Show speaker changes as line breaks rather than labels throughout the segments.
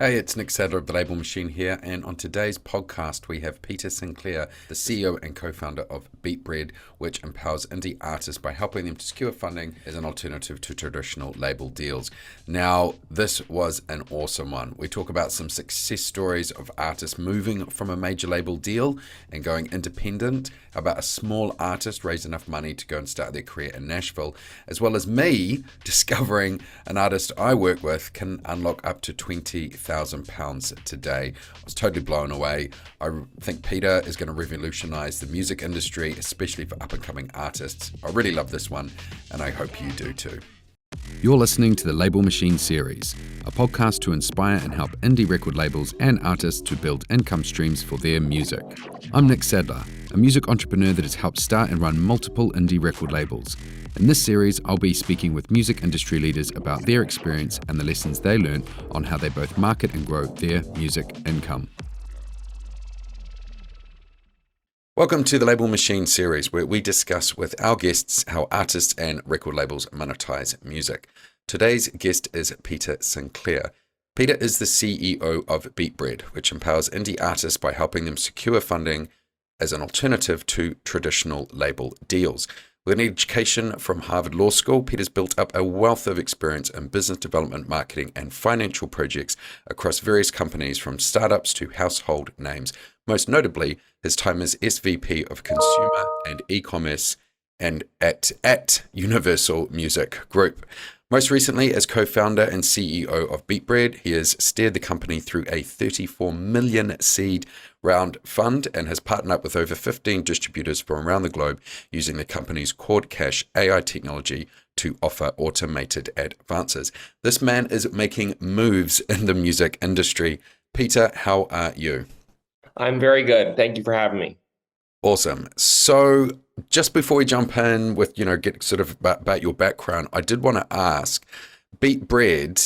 Hey, it's Nick Sadler of The Label Machine here, and on today's podcast we have Peter Sinclair, the CEO and co-founder of beatBread, which empowers indie artists by helping them to secure funding as an alternative to traditional label deals. Now, this was an awesome one. We talk about some success stories of artists moving from a major label deal and going independent, about a small artist raised enough money to go and start their career in Nashville, as well as me discovering an artist I work with can unlock up to £20,000 today. I was totally blown away. I think Peter is going to revolutionize the music industry, especially for up-and-coming artists. I really love this one, and I hope you do too. You're listening to the Label Machine series, a podcast to inspire and help indie record labels and artists to build income streams for their music. I'm Nick Sadler, a music entrepreneur that has helped start and run multiple indie record labels. In this series, I'll be speaking with music industry leaders about their experience and the lessons they learned on how they both market and grow their music income. Welcome to the Label Machine series, where we discuss with our guests how artists and record labels monetize music. Today's guest is Peter Sinclair. Peter is the CEO of beatBread, which empowers indie artists by helping them secure funding as an alternative to traditional label deals. With an education from Harvard Law School, Peter's built up a wealth of experience in business development, marketing, and financial projects across various companies, from startups to household names. Most notably, his time as SVP of Consumer and E-commerce and at Universal Music Group. Most recently, as co-founder and CEO of beatBread, he has steered the company through a $34 million seed round fund and has partnered up with over 15 distributors from around the globe using the company's Cord Cash AI technology to offer automated advances. This man is making moves in the music industry. Peter, how are you?
I'm very good. Thank you for having me.
Awesome. So just before we jump in with, get sort of about your background, I did want to ask, beat bread,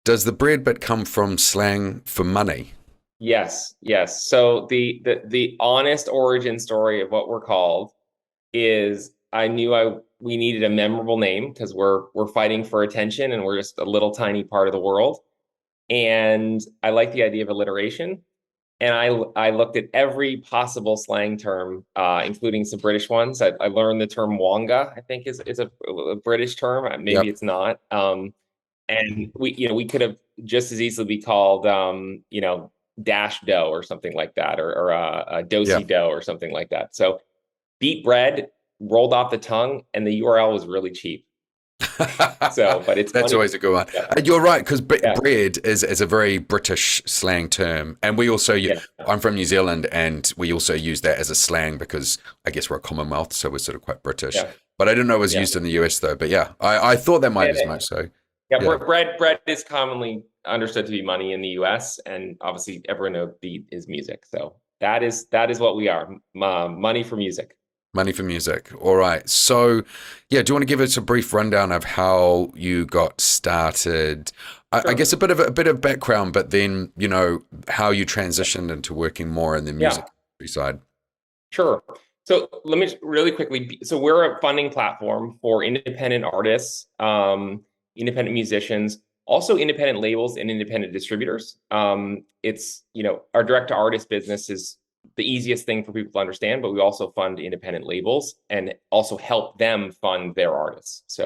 does the bread bit come from slang for money?
Yes. So the honest origin story of what we're called is I knew we needed a memorable name because we're fighting for attention and we're just a little tiny part of the world. And I like the idea of alliteration. And I looked at every possible slang term, including some British ones. I learned the term wonga, I think is a British term. Maybe
Yep.
it's not. And we could have just as easily be called, dash dough or something like that, or a
Yeah.
dosey dough or something like that. So beat bread rolled off the tongue, and the URL was really cheap. So, but it's
That's
funny.
always a good one.
Yeah.
You're right, because
Yeah.
bread is a very British slang term. And we also,
Yeah.
I'm from New Zealand, and we also use that as a slang because I guess we're a Commonwealth, so we're sort of quite British.
Yeah.
But I didn't know it was
Yeah.
used in the US though. But yeah, I thought that might be as
And,
much. So
yeah,
yeah.
bread is commonly understood to be money in the U.S., and obviously everyone knows beat is music. So that is what we are, money for music.
Money for music. All right. So, yeah, do you want to give us a brief rundown of how you got started? I
Sure.
guess a bit of background, but then how you transitioned into working more in the music
Yeah,
side.
sure. So let me just really quickly. So we're a funding platform for independent artists, independent musicians, also independent labels and independent distributors. It's our direct to artist business is the easiest thing for people to understand, but we also fund independent labels and also help them fund their artists.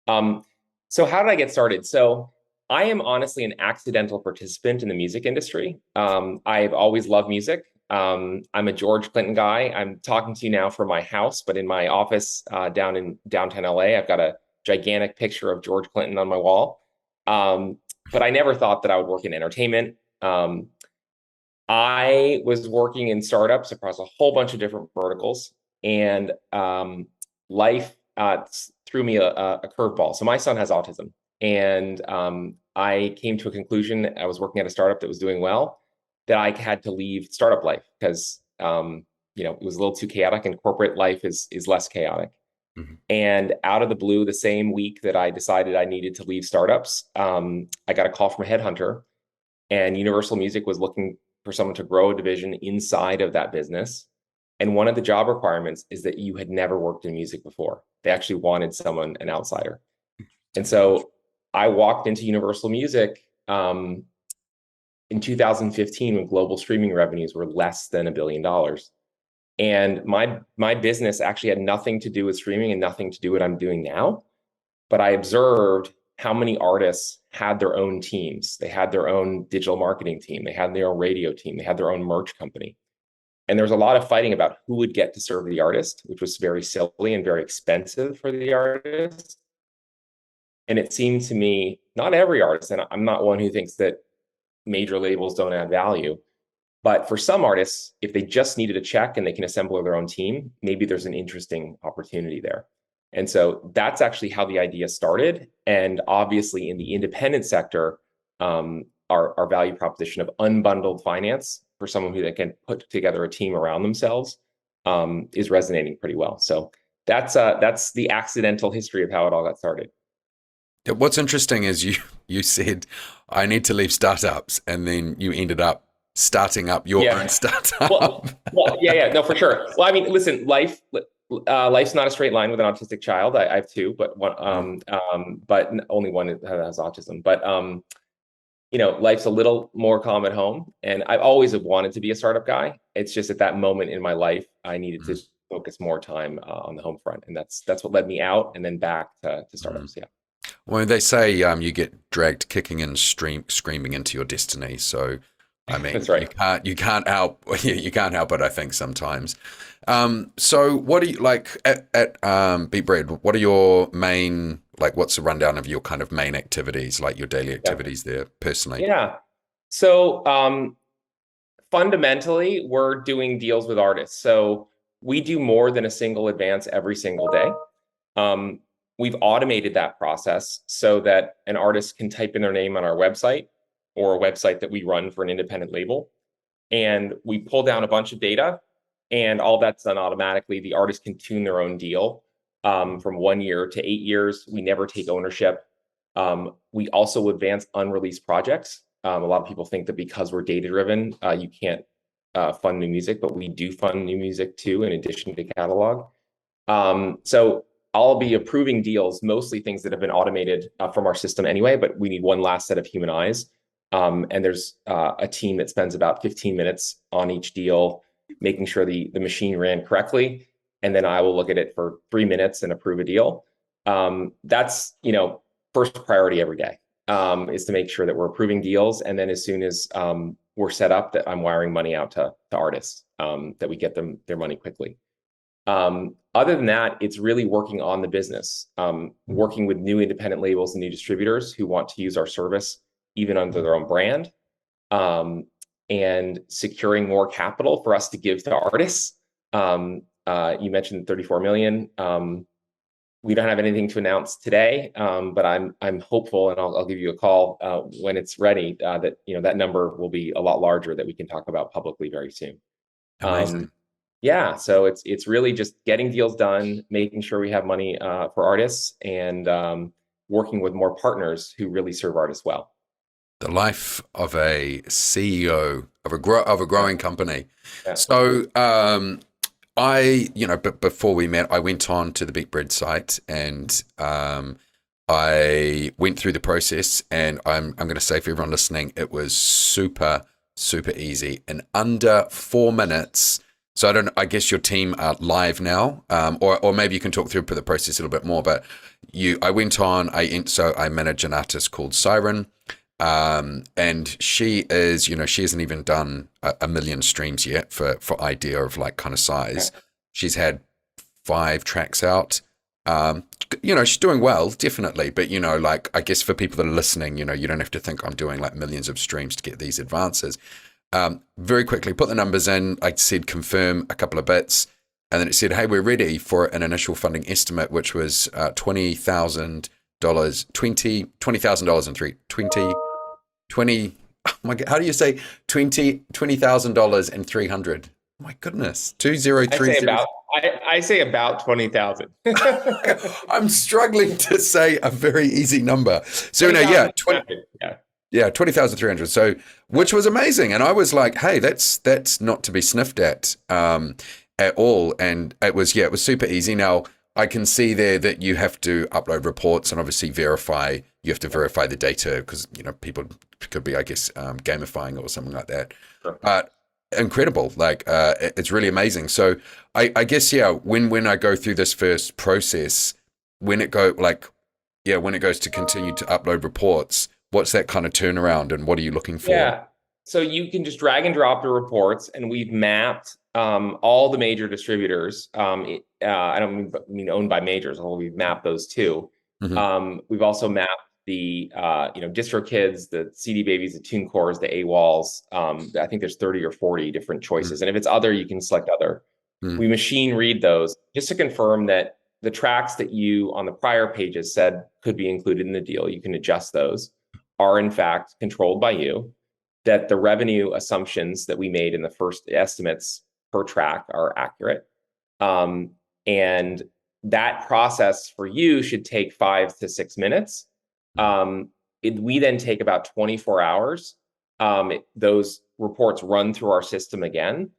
Um, so how did I get started? So I am honestly an accidental participant in the music industry. I've always loved music. I'm a George Clinton guy. I'm talking to you now from my house, but in my office down in downtown LA, I've got a gigantic picture of George Clinton on my wall. But I never thought that I would work in entertainment. I was working in startups across a whole bunch of different verticals, and life threw me a curveball. So my son has autism, and I came to a conclusion. I was working at a startup that was doing well, that I had to leave startup life because it was a little too chaotic, and corporate life is less chaotic.
Mhm.
And out of the blue, the same week that I decided I needed to leave startups, I got a call from a headhunter, and Universal Music was looking for someone to grow a division inside of that business. And one of the job requirements is that you had never worked in music before. They actually wanted someone, an outsider. And so I walked into Universal Music in 2015 when global streaming revenues were less than $1 billion. And my business actually had nothing to do with streaming and nothing to do with what I'm doing now. But I observed how many artists had their own teams. They had their own digital marketing team. They had their own radio team. They had their own merch company. And there was a lot of fighting about who would get to serve the artist, which was very silly and very expensive for the artist. And it seemed to me, not every artist, and I'm not one who thinks that major labels don't add value, but for some artists, if they just needed a check and they can assemble their own team, maybe there's an interesting opportunity there. And so that's actually how the idea started. And obviously in the independent sector, our value proposition of unbundled finance for someone who can put together a team around themselves is resonating pretty well. So that's the accidental history of how it all got started.
What's interesting is you said, I need to leave startups, and then you ended up starting up your own startup.
No, for sure. Well, I mean, listen, life's not a straight line with an autistic child. I have two, but one, but only one has autism. But life's a little more calm at home, and I've always wanted to be a startup guy. It's just at that moment in my life, I needed to focus more time on the home front, and that's what led me out and then back to startups. Yeah.
Well, they say you get dragged kicking and screaming into your destiny. So, I mean,
that's right.
you can't help it, I think, sometimes. So what do you like at beatBread? What are your main, what's the rundown of your kind of main activities, like your daily activities there personally?
Yeah. So fundamentally, we're doing deals with artists. So we do more than a single advance every single day. We've automated that process so that an artist can type in their name on our website or a website that we run for an independent label. And we pull down a bunch of data, and all that's done automatically. The artist can tune their own deal from 1 year to 8 years. We never take ownership. We also advance unreleased projects. A lot of people think that because we're data-driven, you can't fund new music, but we do fund new music too, in addition to catalog. So I'll be approving deals, mostly things that have been automated from our system anyway, but we need one last set of human eyes. And there's a team that spends about 15 minutes on each deal, making sure the machine ran correctly. And then I will look at it for 3 minutes and approve a deal. That's, first priority every day, is to make sure that we're approving deals. And then as soon as we're set up, that I'm wiring money out to artists, that we get them their money quickly. Other than that, it's really working on the business, working with new independent labels and new distributors who want to use our service even under their own brand, and securing more capital for us to give to artists. You mentioned 34 million. We don't have anything to announce today, but I'm hopeful, and I'll give you a call when it's ready, that that number will be a lot larger, that we can talk about publicly very soon.
Amazing.
Yeah, so it's really just getting deals done, making sure we have money for artists, and working with more partners who really serve artists well.
The life of a CEO of a growing company.
Yeah.
So before we met, I went on to the beatBread site, and I went through the process, and I'm going to say for everyone listening, it was super, super easy. In under 4 minutes. So I guess your team are live now, or maybe you can talk through the process a little bit more. But I went on. I manage an artist called Siren, and she is, she hasn't even done a million streams yet for idea of kind of size. Okay. She's had 5 tracks out. She's doing well, definitely. But I guess for people that are listening, you don't have to think I'm doing millions of streams to get these advances. Very quickly put the numbers in. I said confirm a couple of bits, and then it said, hey, we're ready for an initial funding estimate, which was $20,000 oh my God, how do you say $20,000 and 300? Oh my goodness, 2030.
I say about 20,000.
I'm struggling to say a very easy number. So yeah. 20,300. So, which was amazing. And I was like, hey, that's not to be sniffed at all. And it was super easy. Now I can see there that you have to upload reports and obviously verify you have to verify the data because, people could be, I guess, gamifying it or something like that.
Sure.
But incredible. Like, it's really amazing. So I guess, yeah, when I go through this first process, when it goes to continue to upload reports, what's that kind of turnaround and what are you looking for?
Yeah. So you can just drag and drop the reports, and we've mapped all the major distributors. I don't mean owned by majors, although we've mapped those too. We've also mapped the DistroKids, the CD Babies, the TuneCores, the AWOLs. I think there's 30 or 40 different choices, and if it's other, you can select other. We machine read those just to confirm that the tracks that you on the prior pages said could be included in the deal, you can adjust those, are in fact controlled by you, that the revenue assumptions that we made in the first estimates per track are accurate. And that process for you should take 5 to 6 minutes. We then take about 24 hours. Those reports run through our system again.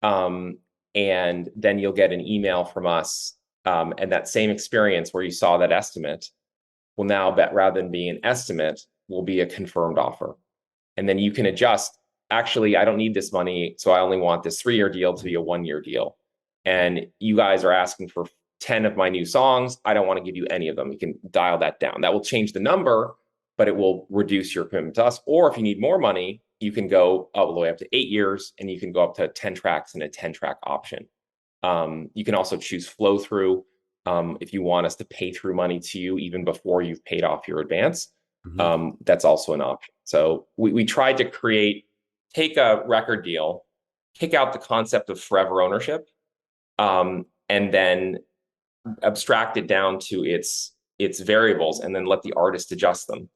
And then you'll get an email from us. And that same experience where you saw that estimate will now, rather than being an estimate, will be a confirmed offer. And then you can adjust, actually, I don't need this money, so I only want this 3-year deal to be a 1-year deal. And you guys are asking for 10 of my new songs. I don't want to give you any of them. You can dial that down. That will change the number, but it will reduce your commitment to us. Or if you need more money, you can go all the way up to 8 years, and you can go up to 10 tracks and a 10-track option. You can also choose flow through if you want us to pay through money to you even before you've paid off your advance. That's also an option. So we tried to take a record deal, kick out the concept of forever ownership, and then abstract it down to its variables, and then let the artist adjust them.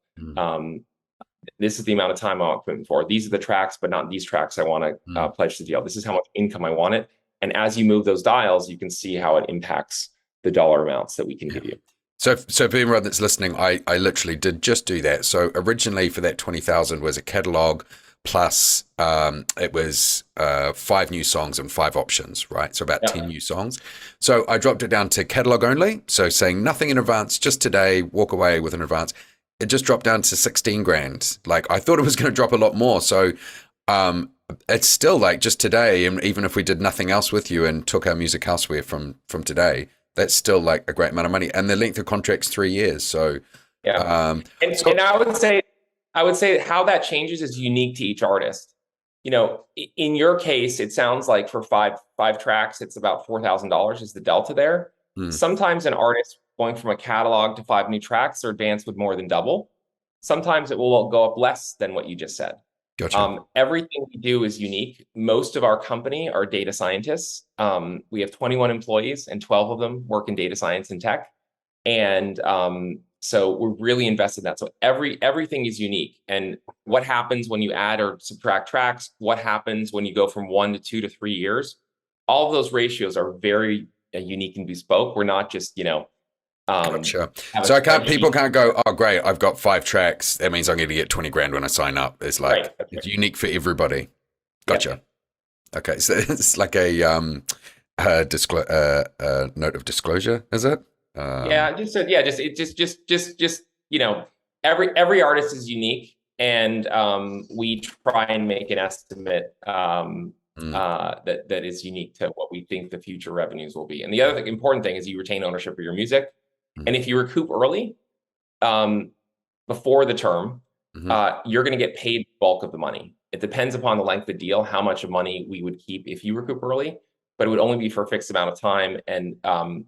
This is the amount of time I want commitment for. These are the tracks, but not these tracks I want to pledge the deal. This is how much income I want it. And as you move those dials, you can see how it impacts the dollar amounts that we can give you.
So for everyone that's listening, I literally did just do that. So originally for that 20,000 was a catalog plus it was 5 new songs and 5 options, right? So about 10 new songs. So I dropped it down to catalog only. So saying nothing in advance, just today, walk away with an advance. It just dropped down to 16 grand. Like I thought it was going to drop a lot more. So it's still like just today, and even if we did nothing else with you and took our music elsewhere from today, that's still like a great amount of money. And the length of contract's 3 years. So
and I would say how that changes is unique to each artist. In your case, it sounds like for five tracks, it's about $4,000 is the delta there. Sometimes an artist going from a catalog to 5 new tracks, their advance would more than double. Sometimes it will go up less than what you just said.
Gotcha.
Everything we do is unique. Most of our company are data scientists. We have 21 employees, and 12 of them work in data science and tech. And so we're really invested in that. So everything is unique. And what happens when you add or subtract tracks? What happens when you go from 1 to 2 to 3 years? All of those ratios are very unique and bespoke. We're not just,
gotcha. So people can't go, oh great, I've got 5 tracks. That means I'm going to get 20 grand when I sign up. It's like, it's unique for everybody. Gotcha. Yeah. Okay. So it's like a note of disclosure, is it?
Every artist is unique, and we try and make an estimate that is unique to what we think the future revenues will be. And the other important thing is you retain ownership of your music. And if you recoup early, before the term, you're going to get paid the bulk of the money. It depends upon the length of the deal, how much of money we would keep if you recoup early, but it would only be for a fixed amount of time. And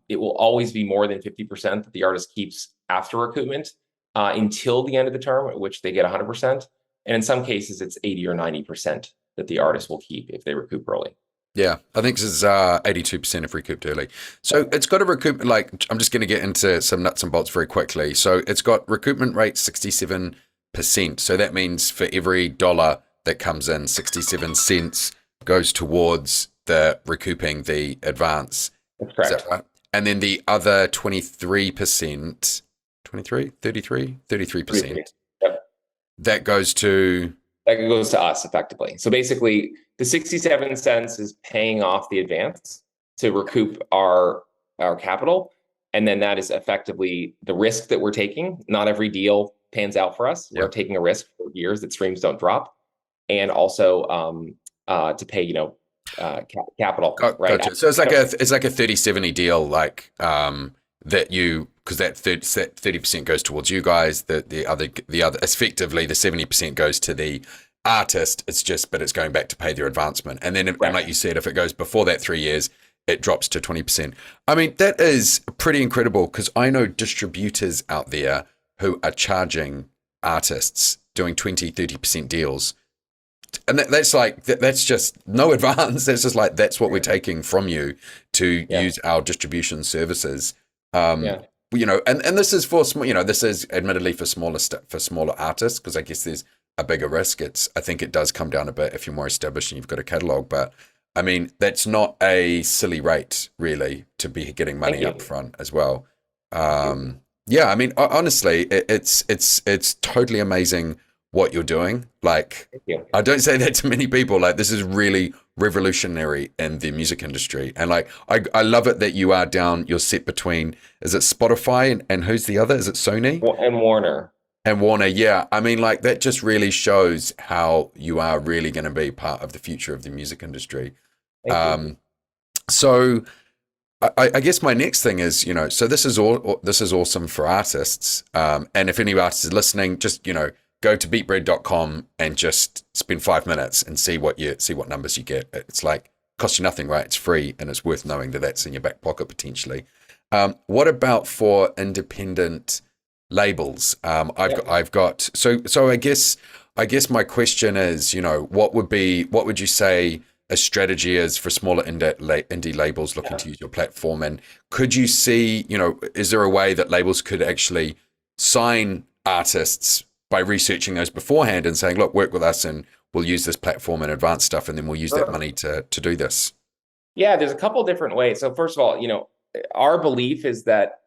it will always be more than 50% that the artist keeps after recoupment until the end of the term, at which they get 100%. And in some cases, it's 80 or 90% that the artist will keep if they recoup early.
Yeah, I think this is 82% if recouped early. So it's got a recoup, like, I'm just going to get into some nuts and bolts very quickly. So it's got recoupment rate 67%. So that means for every dollar that comes in, 67 cents goes towards the recouping the advance.
That's correct.
Is that right? And then the other 23%, 33%,
Yep.
that goes to
us effectively. So basically, the 67 cents is paying off the advance to recoup our capital. And then that is effectively the risk that we're taking. Not every deal pans out for us.
Yeah.
We're taking a risk for years that streams don't drop, and also to pay, capital, right?
Gotcha. So it's like a 30/70 deal, like that you, because that 30% goes towards you guys, the other effectively the 70% goes to the artist. But it's going back to pay their advancement. And then, and like you said, if it goes before that 3 years, it drops to 20%. I mean, that is pretty incredible, because I know distributors out there who are charging artists doing 20-30% deals. And that's just no advance. That's just like, that's what we're taking from you to use our distribution services. And this is for this is admittedly for smaller artists, because I guess there's a bigger risk. I think it does come down a bit if you're more established and you've got a catalog, but I mean, that's not a silly rate really to be getting money up front as well. I mean, honestly, it's totally amazing what you're doing. Like, I don't say that to many people. Like, this is really revolutionary in the music industry. And like, I love it that you are you're set between, is it Spotify and who's the other? Is it Sony?
And Warner.
And Warner, yeah. I mean, like, that just really shows how you are really going to be part of the future of the music industry. So I guess my next thing is, so this is awesome for artists. And if any artist is listening, just, go to beatbread.com and just spend 5 minutes and see what numbers you get. It's like, costs you nothing, right? It's free, and it's worth knowing that that's in your back pocket potentially. What about for independent labels? I've got so I guess my question is, what would you say a strategy is for smaller indie labels looking to use your platform? And could you see, is there a way that labels could actually sign artists by researching those beforehand and saying, look, work with us and we'll use this platform and advanced stuff, and then we'll use that money to do this?
Yeah, there's a couple different ways. So first of all, our belief is that,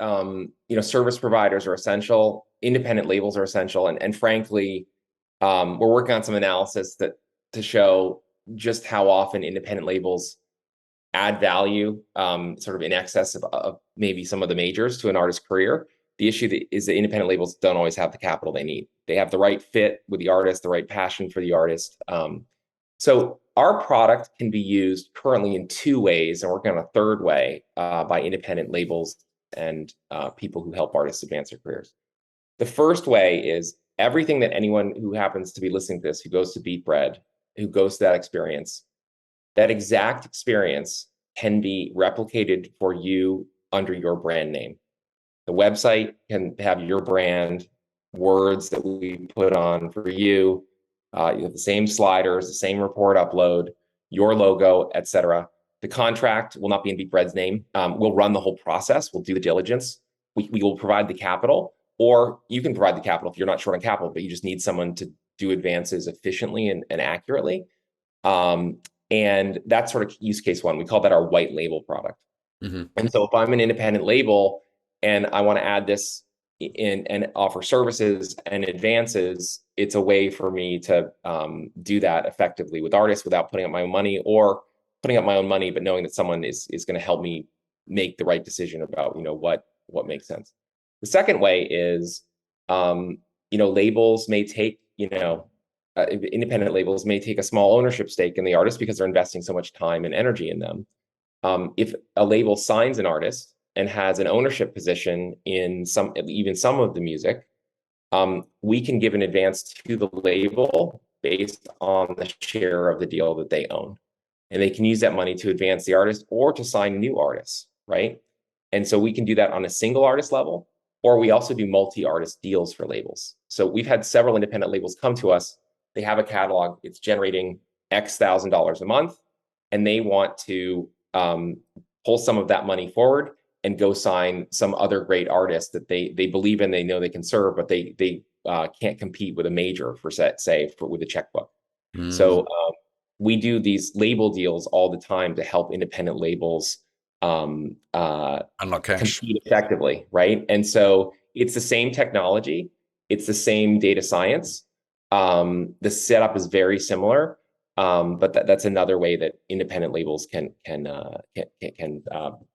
service providers are essential, independent labels are essential. And frankly, we're working on some analysis to show just how often independent labels add value, sort of in excess of maybe some of the majors to an artist's career. The issue is that independent labels don't always have the capital they need. They have the right fit with the artist, the right passion for the artist. So our product can be used currently in 2 ways, and working on a 3rd way by independent labels and people who help artists advance their careers. The first way is everything that anyone who happens to be listening to this, who goes to beatBread, who goes to that exact experience can be replicated for you under your brand name. The website can have your brand, words that we put on for you. You have the same sliders, the same report upload, your logo, etc. The contract will not be in beatBread's name. We'll run the whole process. We'll do the diligence. We will provide the capital, or you can provide the capital if you're not short on capital, but you just need someone to do advances efficiently and accurately. And that's sort of use case 1. We call that our white label product. Mm-hmm. And so if I'm an independent label and I want to add this in and offer services and advances, it's a way for me to do that effectively with artists without putting up my own money, or putting up my own money, but knowing that someone is going to help me make the right decision about, what makes sense. The second way is, labels may take, independent labels may take a small ownership stake in the artist because they're investing so much time and energy in them. If a label signs an artist and has an ownership position in even some of the music, we can give an advance to the label based on the share of the deal that they own. And they can use that money to advance the artist or to sign new artists, right? And so we can do that on a single artist level, or we also do multi-artist deals for labels. So we've had several independent labels come to us. They have a catalog, it's generating X thousand dollars a month, and they want to pull some of that money forward and go sign some other great artist that they believe in, they know they can serve, but they can't compete with a major with a checkbook. Mm. So we do these label deals all the time to help independent labels
unlock cash,
compete effectively, right? And so it's the same technology, it's the same data science. The setup is very similar, but that's another way that independent labels can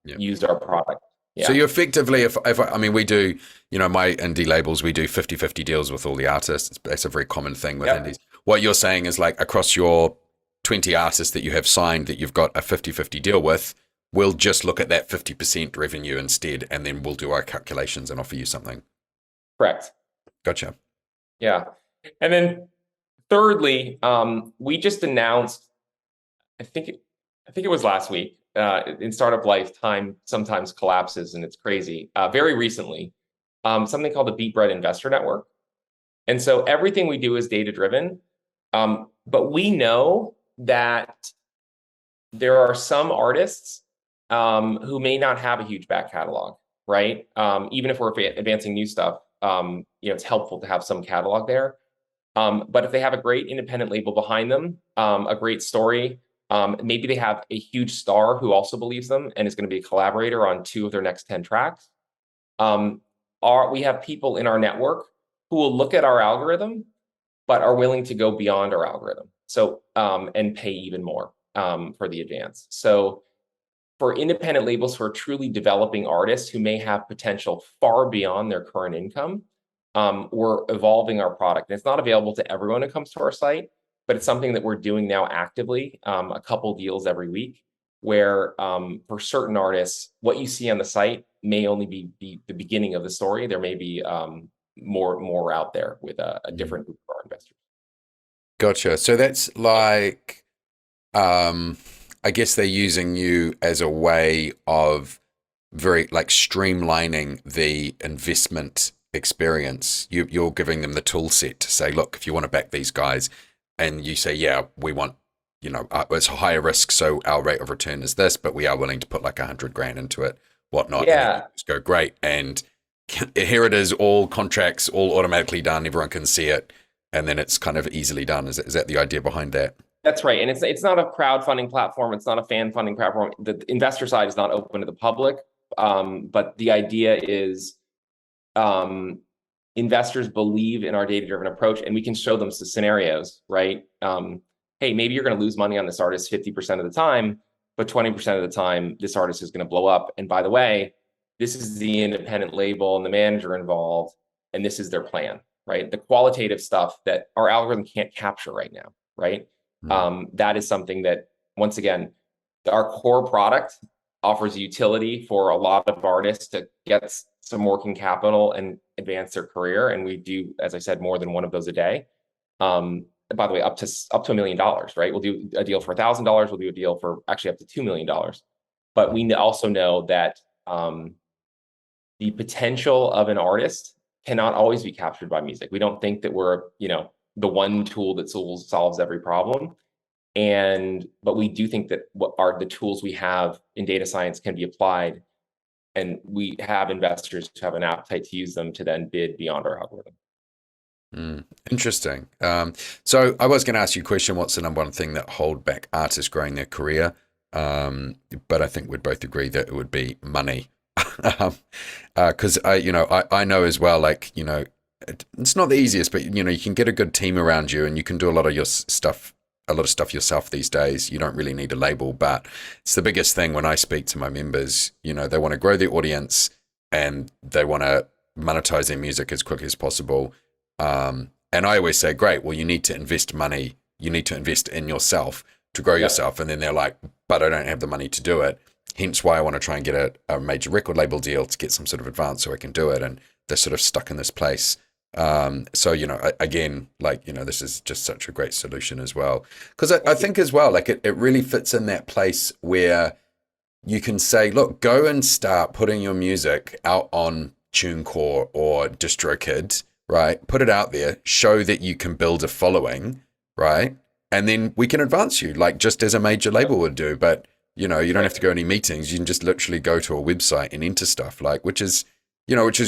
use our product.
So
Yeah.
you effectively, I mean, we do, my indie labels, we do 50-50 deals with all the artists. That's a very common thing with
Yep.
indies. What you're saying is like across your 20 artists that you have signed that you've got a 50-50 deal with, we'll just look at that 50% revenue instead, and then we'll do our calculations and offer you something.
Correct.
Gotcha.
Yeah. And then thirdly, we just announced, I think it was last week. In startup life, time sometimes collapses and it's crazy. Very recently, something called the beatBread Investor Network. And so everything we do is data driven. But we know that there are some artists who may not have a huge back catalog, right? Even if we're advancing new stuff, it's helpful to have some catalog there. But if they have a great independent label behind them, a great story, maybe they have a huge star who also believes them and is going to be a collaborator on 2 of their next 10 tracks. We have people in our network who will look at our algorithm, but are willing to go beyond our algorithm. So, and pay even more for the advance. So for independent labels who are truly developing artists who may have potential far beyond their current income, we're evolving our product. And it's not available to everyone who comes to our site, but it's something that we're doing now actively, a couple deals every week, where for certain artists, what you see on the site may only be the beginning of the story. There may be more out there with a different group of our investors.
Gotcha. So that's like, I guess they're using you as a way of very like streamlining the investment experience. You're giving them the tool set to say, look, if you want to back these guys, and you say, yeah, we want, it's a higher risk, so our rate of return is this, but we are willing to put like 100 grand into it, whatnot. And then you just go, great, and here it is, all contracts, all automatically done. Everyone can see it, and then it's kind of easily done. Is that the idea behind that?
That's right, and it's not a crowdfunding platform. It's not a fan funding platform. The investor side is not open to the public, but the idea is investors believe in our data-driven approach, and we can show them some scenarios, right? Hey, maybe you're going to lose money on this artist 50% of the time, but 20% of the time, this artist is going to blow up. And by the way, this is the independent label and the manager involved, and this is their plan, right? The qualitative stuff that our algorithm can't capture right now, right? That is something that, once again, our core product offers utility for a lot of artists to get some working capital and advance their career. And we do, as I said, more than one of those a day. By the way, up to $1 million, right? We'll do a deal for $1,000. We'll do a deal for actually up to $2 million. But we also know that the potential of an artist cannot always be captured by music. We don't think that we're, the one tool that solves every problem. But we do think that what are the tools we have in data science can be applied, and we have investors who have an appetite to use them to then bid beyond our algorithm.
Interesting. So I was going to ask you a question. What's the number one thing that hold back artists growing their career? But I think we'd both agree that it would be money. Because I know as well, like, it's not the easiest, but you can get a good team around you and you can do a lot of stuff yourself these days. You don't really need a label, but it's the biggest thing when I speak to my members. They want to grow their audience and they want to monetize their music as quickly as possible. And I always say, great, well, you need to invest money. You need to invest in yourself to grow yourself. And then they're like, but I don't have the money to do it. Hence why I want to try and get a major record label deal to get some sort of advance so I can do it. And they're sort of stuck in this place. So, again, like, this is just such a great solution as well. Because I think as well, like it really fits in that place where you can say, look, go and start putting your music out on TuneCore or DistroKid, right? Put it out there, show that you can build a following, right? And then we can advance you, like just as a major label would do. But, you don't have to go to any meetings. You can just literally go to a website and enter stuff, like, which is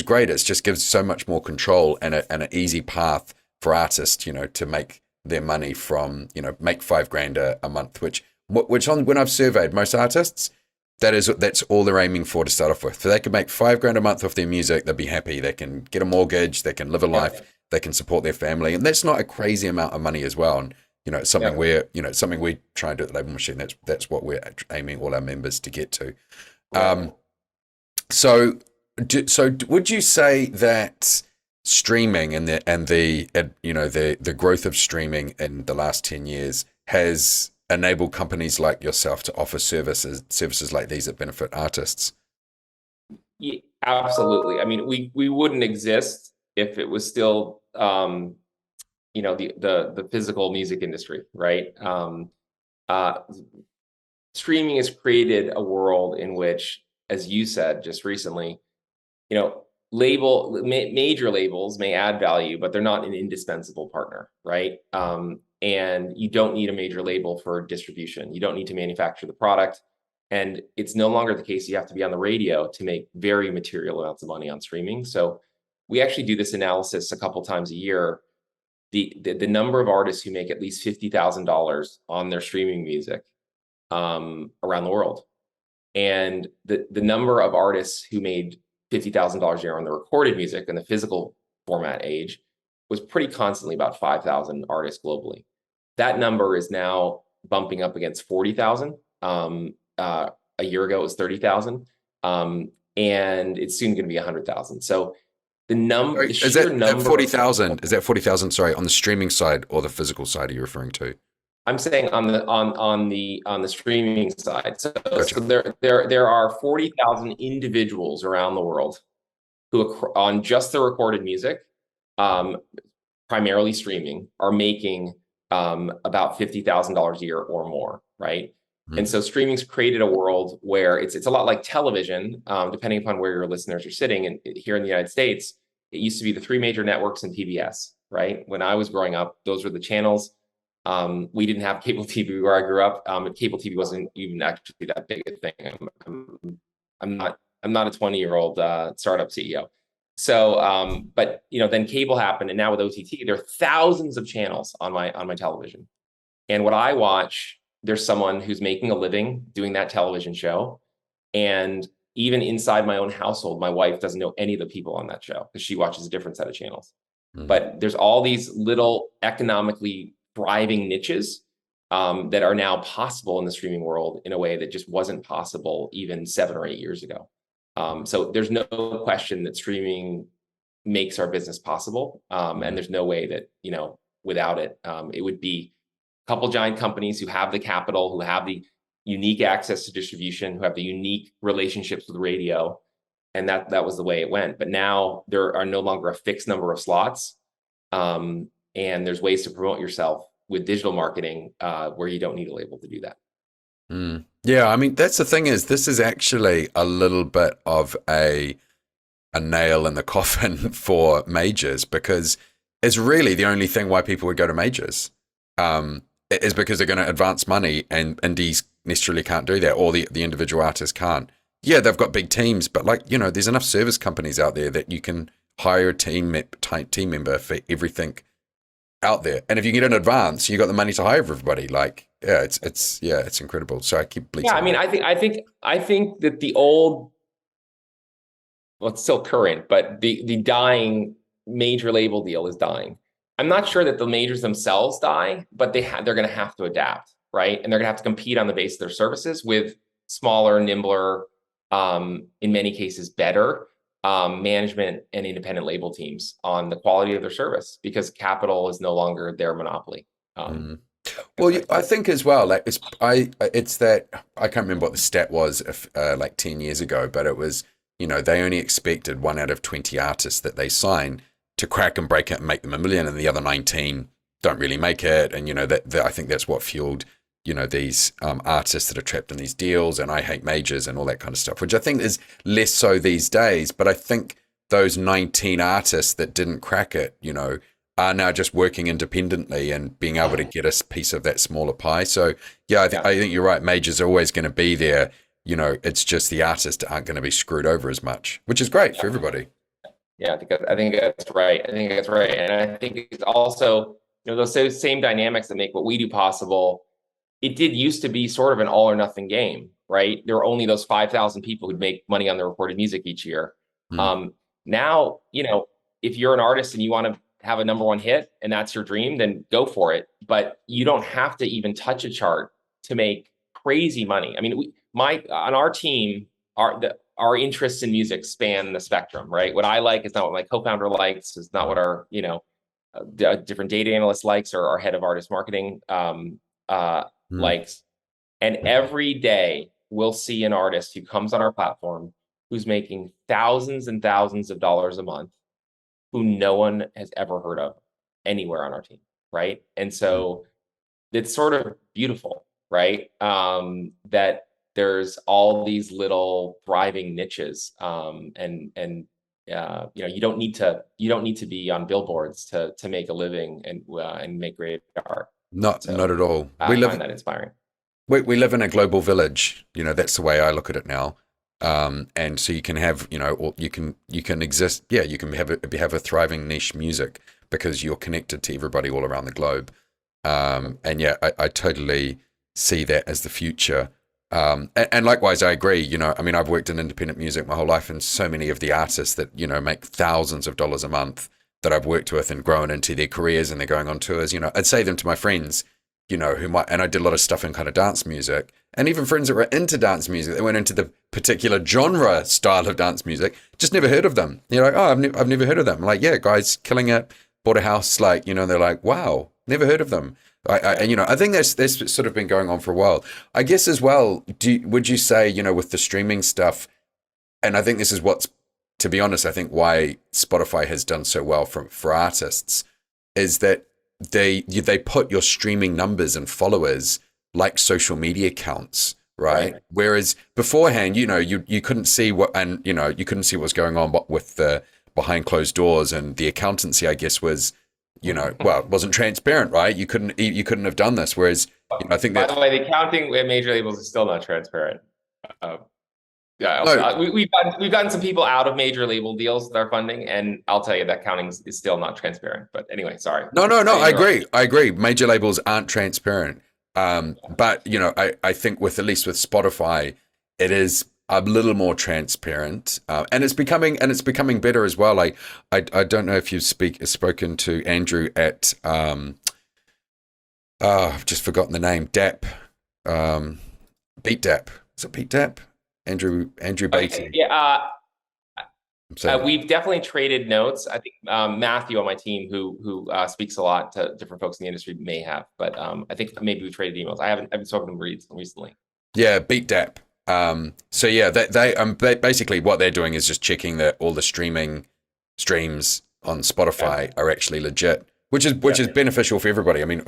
great. It just gives so much more control and an easy path for artists, to make their money from, make $5,000 a month, which when I've surveyed most artists, that's all they're aiming for to start off with. If they can make $5,000 a month off their music, they'll be happy. They can get a mortgage, they can live a life, they can support their family. And that's not a crazy amount of money as well. And, it's something something we try and do at the Label Machine. That's what we're aiming all our members to get to. So, would you say that streaming and the growth of streaming in the last 10 years has enabled companies like yourself to offer services like these that benefit artists?
Yeah, absolutely. I mean, we wouldn't exist if it was still the physical music industry, right? Uh, Streaming has created a world in which, as you said just recently, major labels may add value, but they're not an indispensable partner, right? And you don't need a major label for distribution. You don't need to manufacture the product. And it's no longer the case you have to be on the radio to make very material amounts of money on streaming. So we actually do this analysis a couple times a year. The number of artists who make at least $50,000 on their streaming music around the world, and the number of artists who made $50,000 a year on the recorded music in the physical format age was pretty constantly about 5,000 artists globally. That number is now bumping up against 40,000. A year ago, it was 30,000. And it's soon going to be 100,000. So the sheer number.
40,000? Is that 40,000? Sorry, on the streaming side or the physical side? Are you referring to?
I'm saying on the streaming side. So,
Gotcha.
so there are 40,000 individuals around the world who, on just the recorded music, primarily streaming, are making about $50,000 a year or more, right? And so streaming's created a world where it's a lot like television, depending upon where your listeners are sitting. And here in the United States, it used to be the three major networks and PBS, right? When I was growing up, those were the channels. We didn't have cable TV where I grew up. Cable TV wasn't even actually that big a thing. I'm not a 20-year-old startup CEO. So, but then cable happened, and now with OTT, there are thousands of channels on my television. And what I watch, there's someone who's making a living doing that television show. And even inside my own household, my wife doesn't know any of the people on that show because she watches a different set of channels. But there's all these little economically thriving niches that are now possible in the streaming world in a way that just wasn't possible even 7 or 8 years ago. So there's no question that streaming makes our business possible. And there's no way that, without it, it would be a couple giant companies who have the capital, who have the unique access to distribution, who have the unique relationships with radio. And that was the way it went. But now there are no longer a fixed number of slots. And there's ways to promote yourself with digital marketing where you don't need a label to do that.
Yeah, I mean, that's the thing is this is actually a little bit of a nail in the coffin for majors, because it's really the only thing why people would go to majors is because they're going to advance money, and indies necessarily can't do that, or the individual artists can't. Yeah, they've got big teams, but there's enough service companies out there that you can hire a team member for everything out there. And if you get an advance, you got the money to hire everybody. It's incredible. So I keep bleating.
Yeah, I mean, I think that the old, well, it's still current, but the dying major label deal is dying. I'm not sure that the majors themselves die, but they're going to have to adapt, right? And they're going to have to compete on the base of their services with smaller, nimbler, in many cases better management and independent label teams on the quality of their service, because capital is no longer their monopoly.
Well, I think as well, it's that I can't remember what the stat was 10 years ago, but it was, they only expected 1 out of 20 artists that they sign to crack and break it and make them $1 million, and the other 19 don't really make it. And I think that's what fueled these artists that are trapped in these deals, and I hate majors and all that kind of stuff, which I think is less so these days. But I think those 19 artists that didn't crack it, are now just working independently and being able to get a piece of that smaller pie. So yeah, I think you're right. Majors are always going to be there. It's just the artists aren't going to be screwed over as much, which is great for everybody.
Yeah, I think that's right. And I think it's also, those same dynamics that make what we do possible. It did used to be sort of an all or nothing game, right? There were only those 5,000 people who'd make money on their recorded music each year. Now, if you're an artist and you want to have a #1 hit and that's your dream, then go for it. But you don't have to even touch a chart to make crazy money. I mean, on our team, our interests in music span the spectrum, right? What I like is not what my co-founder likes, is not what our, different data analyst likes, or our head of artist marketing likes. And every day we'll see an artist who comes on our platform who's making thousands and thousands of dollars a month, who no one has ever heard of anywhere on our team, right? And so it's sort of beautiful, right? That there's all these little thriving niches, you don't need to be on billboards to make a living and make great art.
Not at all.
I find that inspiring.
We live in a global village. That's the way I look at it now. And so you can have, or you can exist. Yeah, you can have a thriving niche music because you're connected to everybody all around the globe. And yeah, I totally see that as the future. And likewise, I agree. I've worked in independent music my whole life, and so many of the artists that, make thousands of dollars a month that I've worked with and grown into their careers, and they're going on tours, I'd say them to my friends, and I did a lot of stuff in kind of dance music, and even friends that were into dance music, they went into the particular genre style of dance music, just never heard of them. You're like, oh, I've never heard of them. I'm like, yeah, guys, killing it, bought a house, they're like, wow, never heard of them. I think that's sort of been going on for a while. I guess as well, would you say, with the streaming stuff, and I think this is what's, to be honest, I think why Spotify has done so well for artists, is that they put your streaming numbers and followers like social media counts, right? Whereas beforehand, you couldn't see what, and you couldn't see what's going on with the behind closed doors, and the accountancy, I guess, was, it wasn't transparent, right? You couldn't have done this. Whereas, I think
by the way, the accounting at major labels is still not transparent. We've gotten some people out of major label deals with our funding, and I'll tell you that accounting is still not transparent. But anyway, sorry.
No, I agree. Major labels aren't transparent. But I think at least with Spotify, it is a little more transparent, and it's becoming better as well. I don't know if you've spoken to Andrew at I've just forgotten the name, DAP, beatDAP. Is it beatDAP? Andrew Beatty.
Yeah, we've definitely traded notes. I think Matthew on my team, who speaks a lot to different folks in the industry, may have, but I think maybe we traded emails. I haven't spoken to him recently.
Yeah, beatDAP. So yeah, they basically what they're doing is just checking that all the streams on Spotify are actually legit, which is beneficial for everybody. I mean,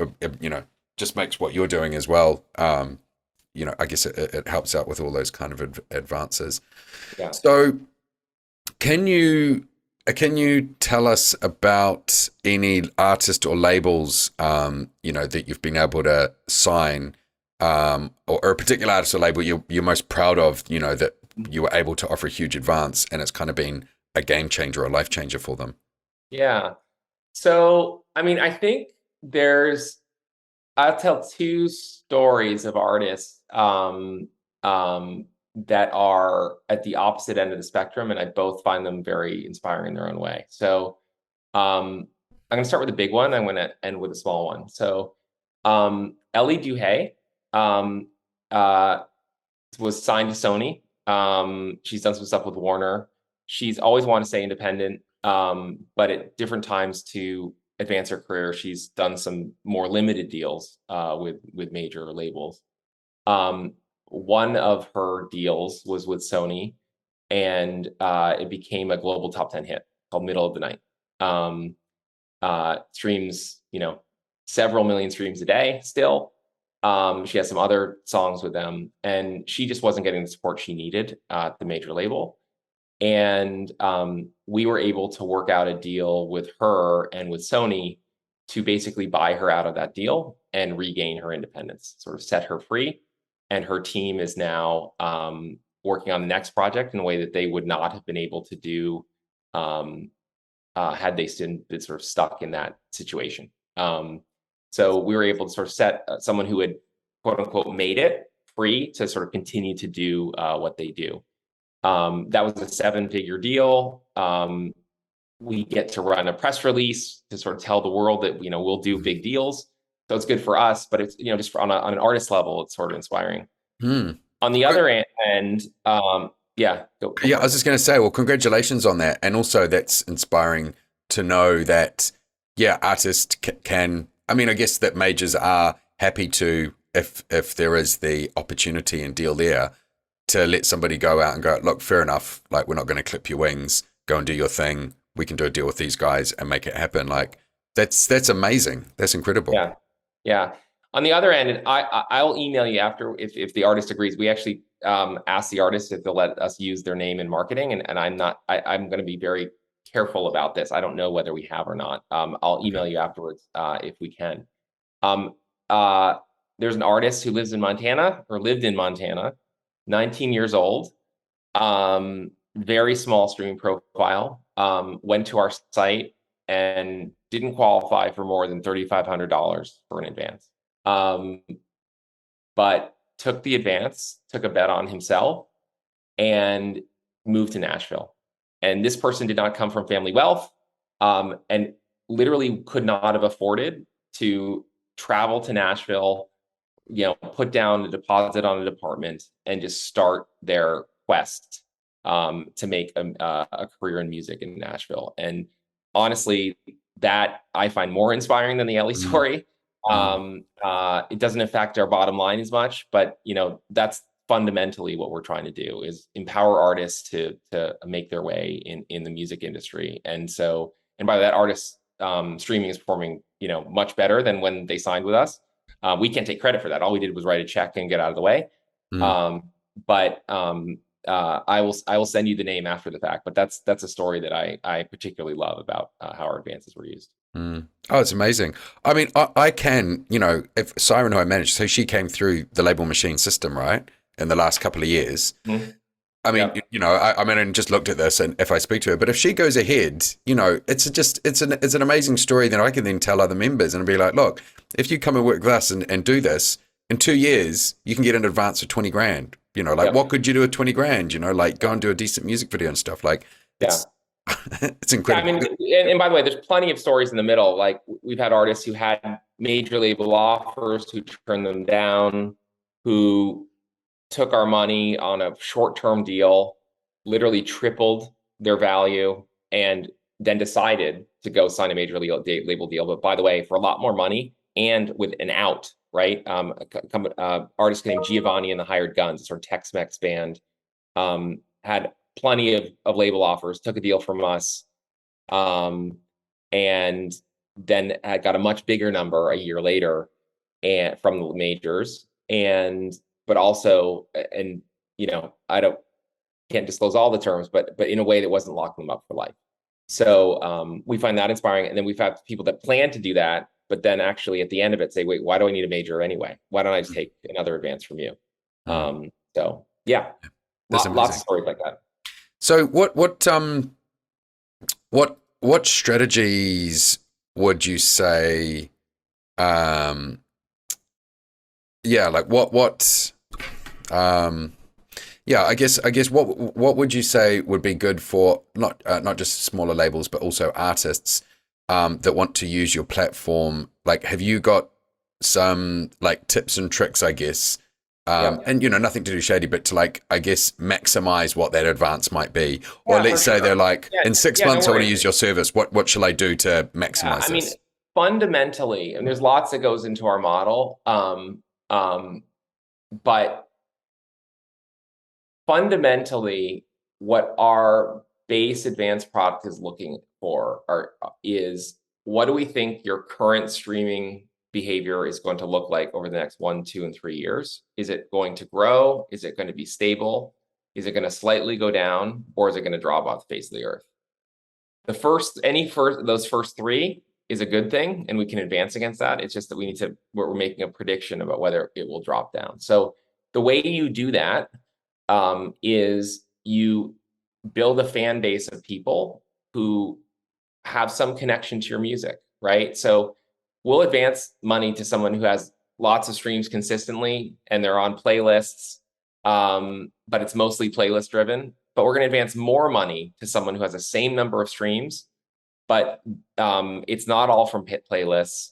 just makes what you're doing as well. I guess it helps out with all those kind of advances. Yeah. So can you tell us about any artist or labels, that you've been able to sign, or a particular artist or label you're most proud of, that you were able to offer a huge advance and it's kind of been a game changer, a life changer for them?
Yeah. So, I think I'll tell two stories of artists that are at the opposite end of the spectrum, and I both find them very inspiring in their own way. So I'm going to start with the big one. I'm going to end with a small one. So Ellie Duhay was signed to Sony. She's done some stuff with Warner. She's always wanted to stay independent, but at different times to advance her career, she's done some more limited deals with major labels. One of her deals was with Sony, and it became a global top 10 hit called Middle of the Night. Streams, several million streams a day still. She has some other songs with them, and she just wasn't getting the support she needed at the major label. And we were able to work out a deal with her and with Sony to basically buy her out of that deal and regain her independence, sort of set her free. And her team is now working on the next project in a way that they would not have been able to do had they been sort of stuck in that situation. So we were able to sort of set someone who had, quote unquote, made it free to sort of continue to do what they do. That was a 7-figure deal. We get to run a press release to sort of tell the world that, we'll do big deals. So it's good for us, but it's, just on an artist level, it's sort of inspiring. On the other end, Yeah, go
Yeah,
for
I was
it.
just going to say, well, congratulations on that. And also, that's inspiring to know that, yeah, artists can. I mean, I guess that majors are happy to, if there is the opportunity and deal there, to let somebody go out and go, look, fair enough. Like, we're not going to clip your wings. Go and do your thing. We can do a deal with these guys and make it happen. Like, that's amazing. That's incredible.
Yeah, yeah. On the other end, I'll email you after if the artist agrees. We actually asked the artist if they'll let us use their name in marketing, and I'm going to be very careful about this. I don't know whether we have or not. I'll
Okay.
email you afterwards if we can. Um, uh, there's an artist who lives in Montana or lived in Montana, 19 years old, very small streaming profile, went to our site and didn't qualify for more than $3,500 for an advance. But took the advance, took a bet on himself, and moved to Nashville. And this person did not come from family wealth, and literally could not have afforded to travel to Nashville, put down a deposit on an apartment and just start their quest to make a career in music in Nashville. And honestly, that I find more inspiring than the Ellie
Mm,
story.
mm,
It doesn't affect our bottom line as much, but that's fundamentally what we're trying to do, is empower artists to make their way in the music industry. And by that, artists streaming is performing much better than when they signed with us. We can't take credit for that. All we did was write a check and get out of the way.
mm.
But I will send you the name after the fact. But that's a story that I particularly love about how our advances were used.
Mm. Oh, it's amazing. I mean, I can, if Siren, who I managed, so she came through the label machine system, right, in the last couple of years.
Mm-hmm.
I mean,
Yep.
I mean, and just looked at this, and if I speak to her, but if she goes ahead, it's an amazing story that I can then tell other members and be like, look, if you come and work with us and do this in 2 years, you can get an advance of 20 grand. Like
Yep.
what could you do with 20 grand? Like go and do a decent music video and stuff. Like
Yeah.
it's it's
Yeah, I
incredible.
mean, and by the way, there's plenty of stories in the middle. Like we've had artists who had major label offers, who turned them down, who took our money on a short-term deal, literally tripled their value, and then decided to go sign a major label deal. But by the way, for a lot more money and with an out, right? Artist named Giovanni and the Hired Guns, a sort of Tex-Mex band, had plenty of label offers, took a deal from us, and then got a much bigger number a year later, and from the majors, but also, and I can't disclose all the terms, but in a way that wasn't locking them up for life. So we find that inspiring, and then we've had people that plan to do that, but then actually at the end of it say, wait, why do I need a major anyway? Why don't I just take another advance from you?
Mm.
So yeah,
That's
lots of
amazing.
stories like that.
So what strategies would you say um yeah, like what yeah, I guess what would you say would be good for not just smaller labels but also artists that want to use your platform? Like, have you got some like tips and tricks, I guess?
Yeah,
And nothing to do shady, but to like, I guess, maximize what that advance might be. Or
yeah, for
let's say they're
sure.
like,
Yeah,
in six
yeah, no
months, I want to
worries.
use your service. What shall I do to
Yeah,
maximize
I mean,
this?
fundamentally, and there's lots that goes into our model, but fundamentally, what our base advanced product is looking for is, what do we think your current streaming behavior is going to look like over the next 1, 2, and 3 years? Is it going to grow? Is it going to be stable? Is it going to slightly go down, or is it going to drop off the face of the earth? Those first three is a good thing, and we can advance against that. It's just that we're making a prediction about whether it will drop down. So the way you do that is you build a fan base of people who have some connection to your music, right? So we'll advance money to someone who has lots of streams consistently and they're on playlists, but it's mostly playlist driven. But we're going to advance more money to someone who has the same number of streams, but it's not all from hit playlists.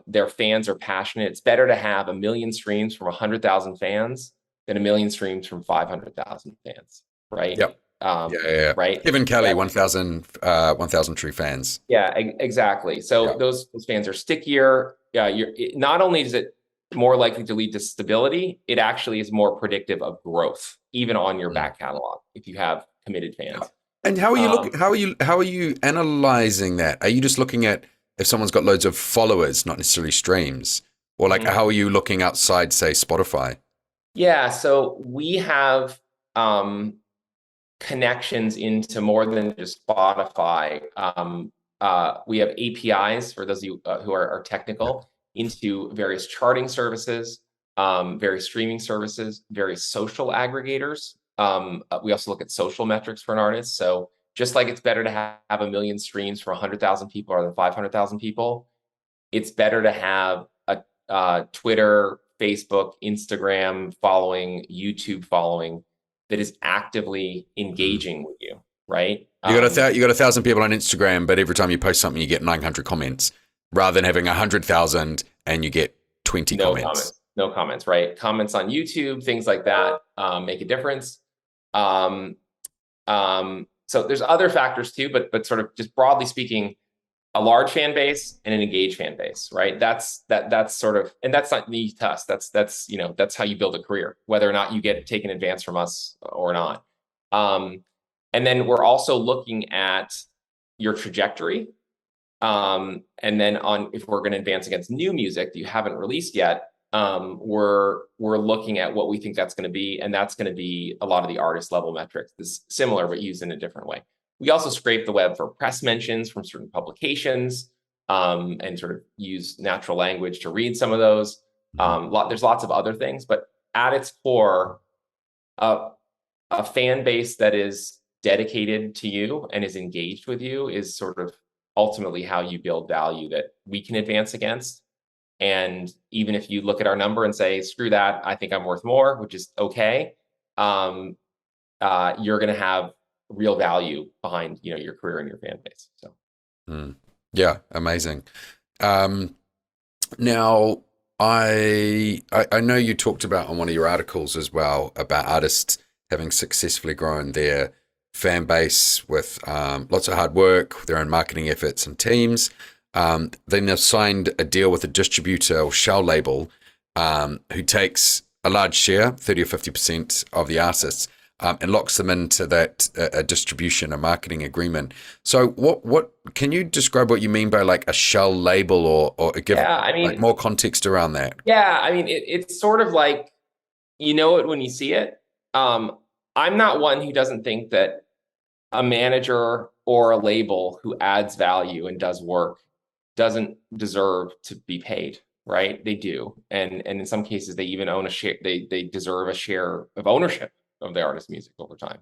Their fans are passionate. It's better to have 1 million streams from 100,000 fans than 1 million streams from 500,000 fans. right?
Yep. Yeah.
Right.
Kevin Kelly,
That,
1,000 true fans.
yeah, exactly. So
Yeah.
those fans are stickier. Yeah, not only is it more likely to lead to stability, it actually is more predictive of growth, even on your
Mm.
back catalog, if you have committed
Yeah.
fans.
And how are you
Um,
looking? How are you analyzing that? Are you just looking at if someone's got loads of followers, not necessarily streams, or like
mhm.
how are you looking outside, say, Spotify?
Yeah, so we have connections into more than just Spotify. We have APIs for those of you who are technical into various charting services, various streaming services, various social aggregators. We also look at social metrics for an artist. So just like it's better to have 1 million streams for 100,000 people rather than 500,000 people, it's better to have a Twitter, Facebook, Instagram following, YouTube following that is actively
Mm.
engaging with you, right?
You got 1,000 people on Instagram, but every time you post something, you get 900 comments, rather than having 100,000 and you get 20
No
comments.
comments, no comments, right? Comments on YouTube, things like that make a difference. Um, so there's other factors too, but sort of just broadly speaking, a large fan base and an engaged fan base, right? That's sort of, and that's not unique to us. That's how you build a career, whether or not you get taken advance from us or not. Um, and then we're also looking at your trajectory. And then on if we're going to advance against new music that you haven't released yet, we're looking at what we think that's going to be, and that's going to be a lot of the artist level metrics. This similar but used in a different way. We also scrape the web for press mentions from certain publications, and sort of use natural language to read some of those. There's lots of other things, but at its core, a fan base that is dedicated to you and is engaged with you is sort of ultimately how you build value that we can advance against. And even if you look at our number and say, screw that, I think I'm worth more, which is okay, you're going to have real value behind your career and your fan base. So
Yeah, amazing. Um, Now, I know you talked about on one of your articles as well about artists having successfully grown their fan base with lots of hard work, their own marketing efforts and teams. Then they've signed a deal with a distributor or shell label who takes a large share, 30 or 50% of the artists, and locks them into that a distribution, a marketing agreement. So, what can you describe what you mean by like a shell label, or give
yeah, I
like
mean,
more context around that?
it's sort of like you know it when you see it. I'm not one who doesn't think that a manager or a label who adds value and does work doesn't deserve to be paid, right? They do. And in some cases they even own a share, they deserve a share of ownership of the artist's music over time.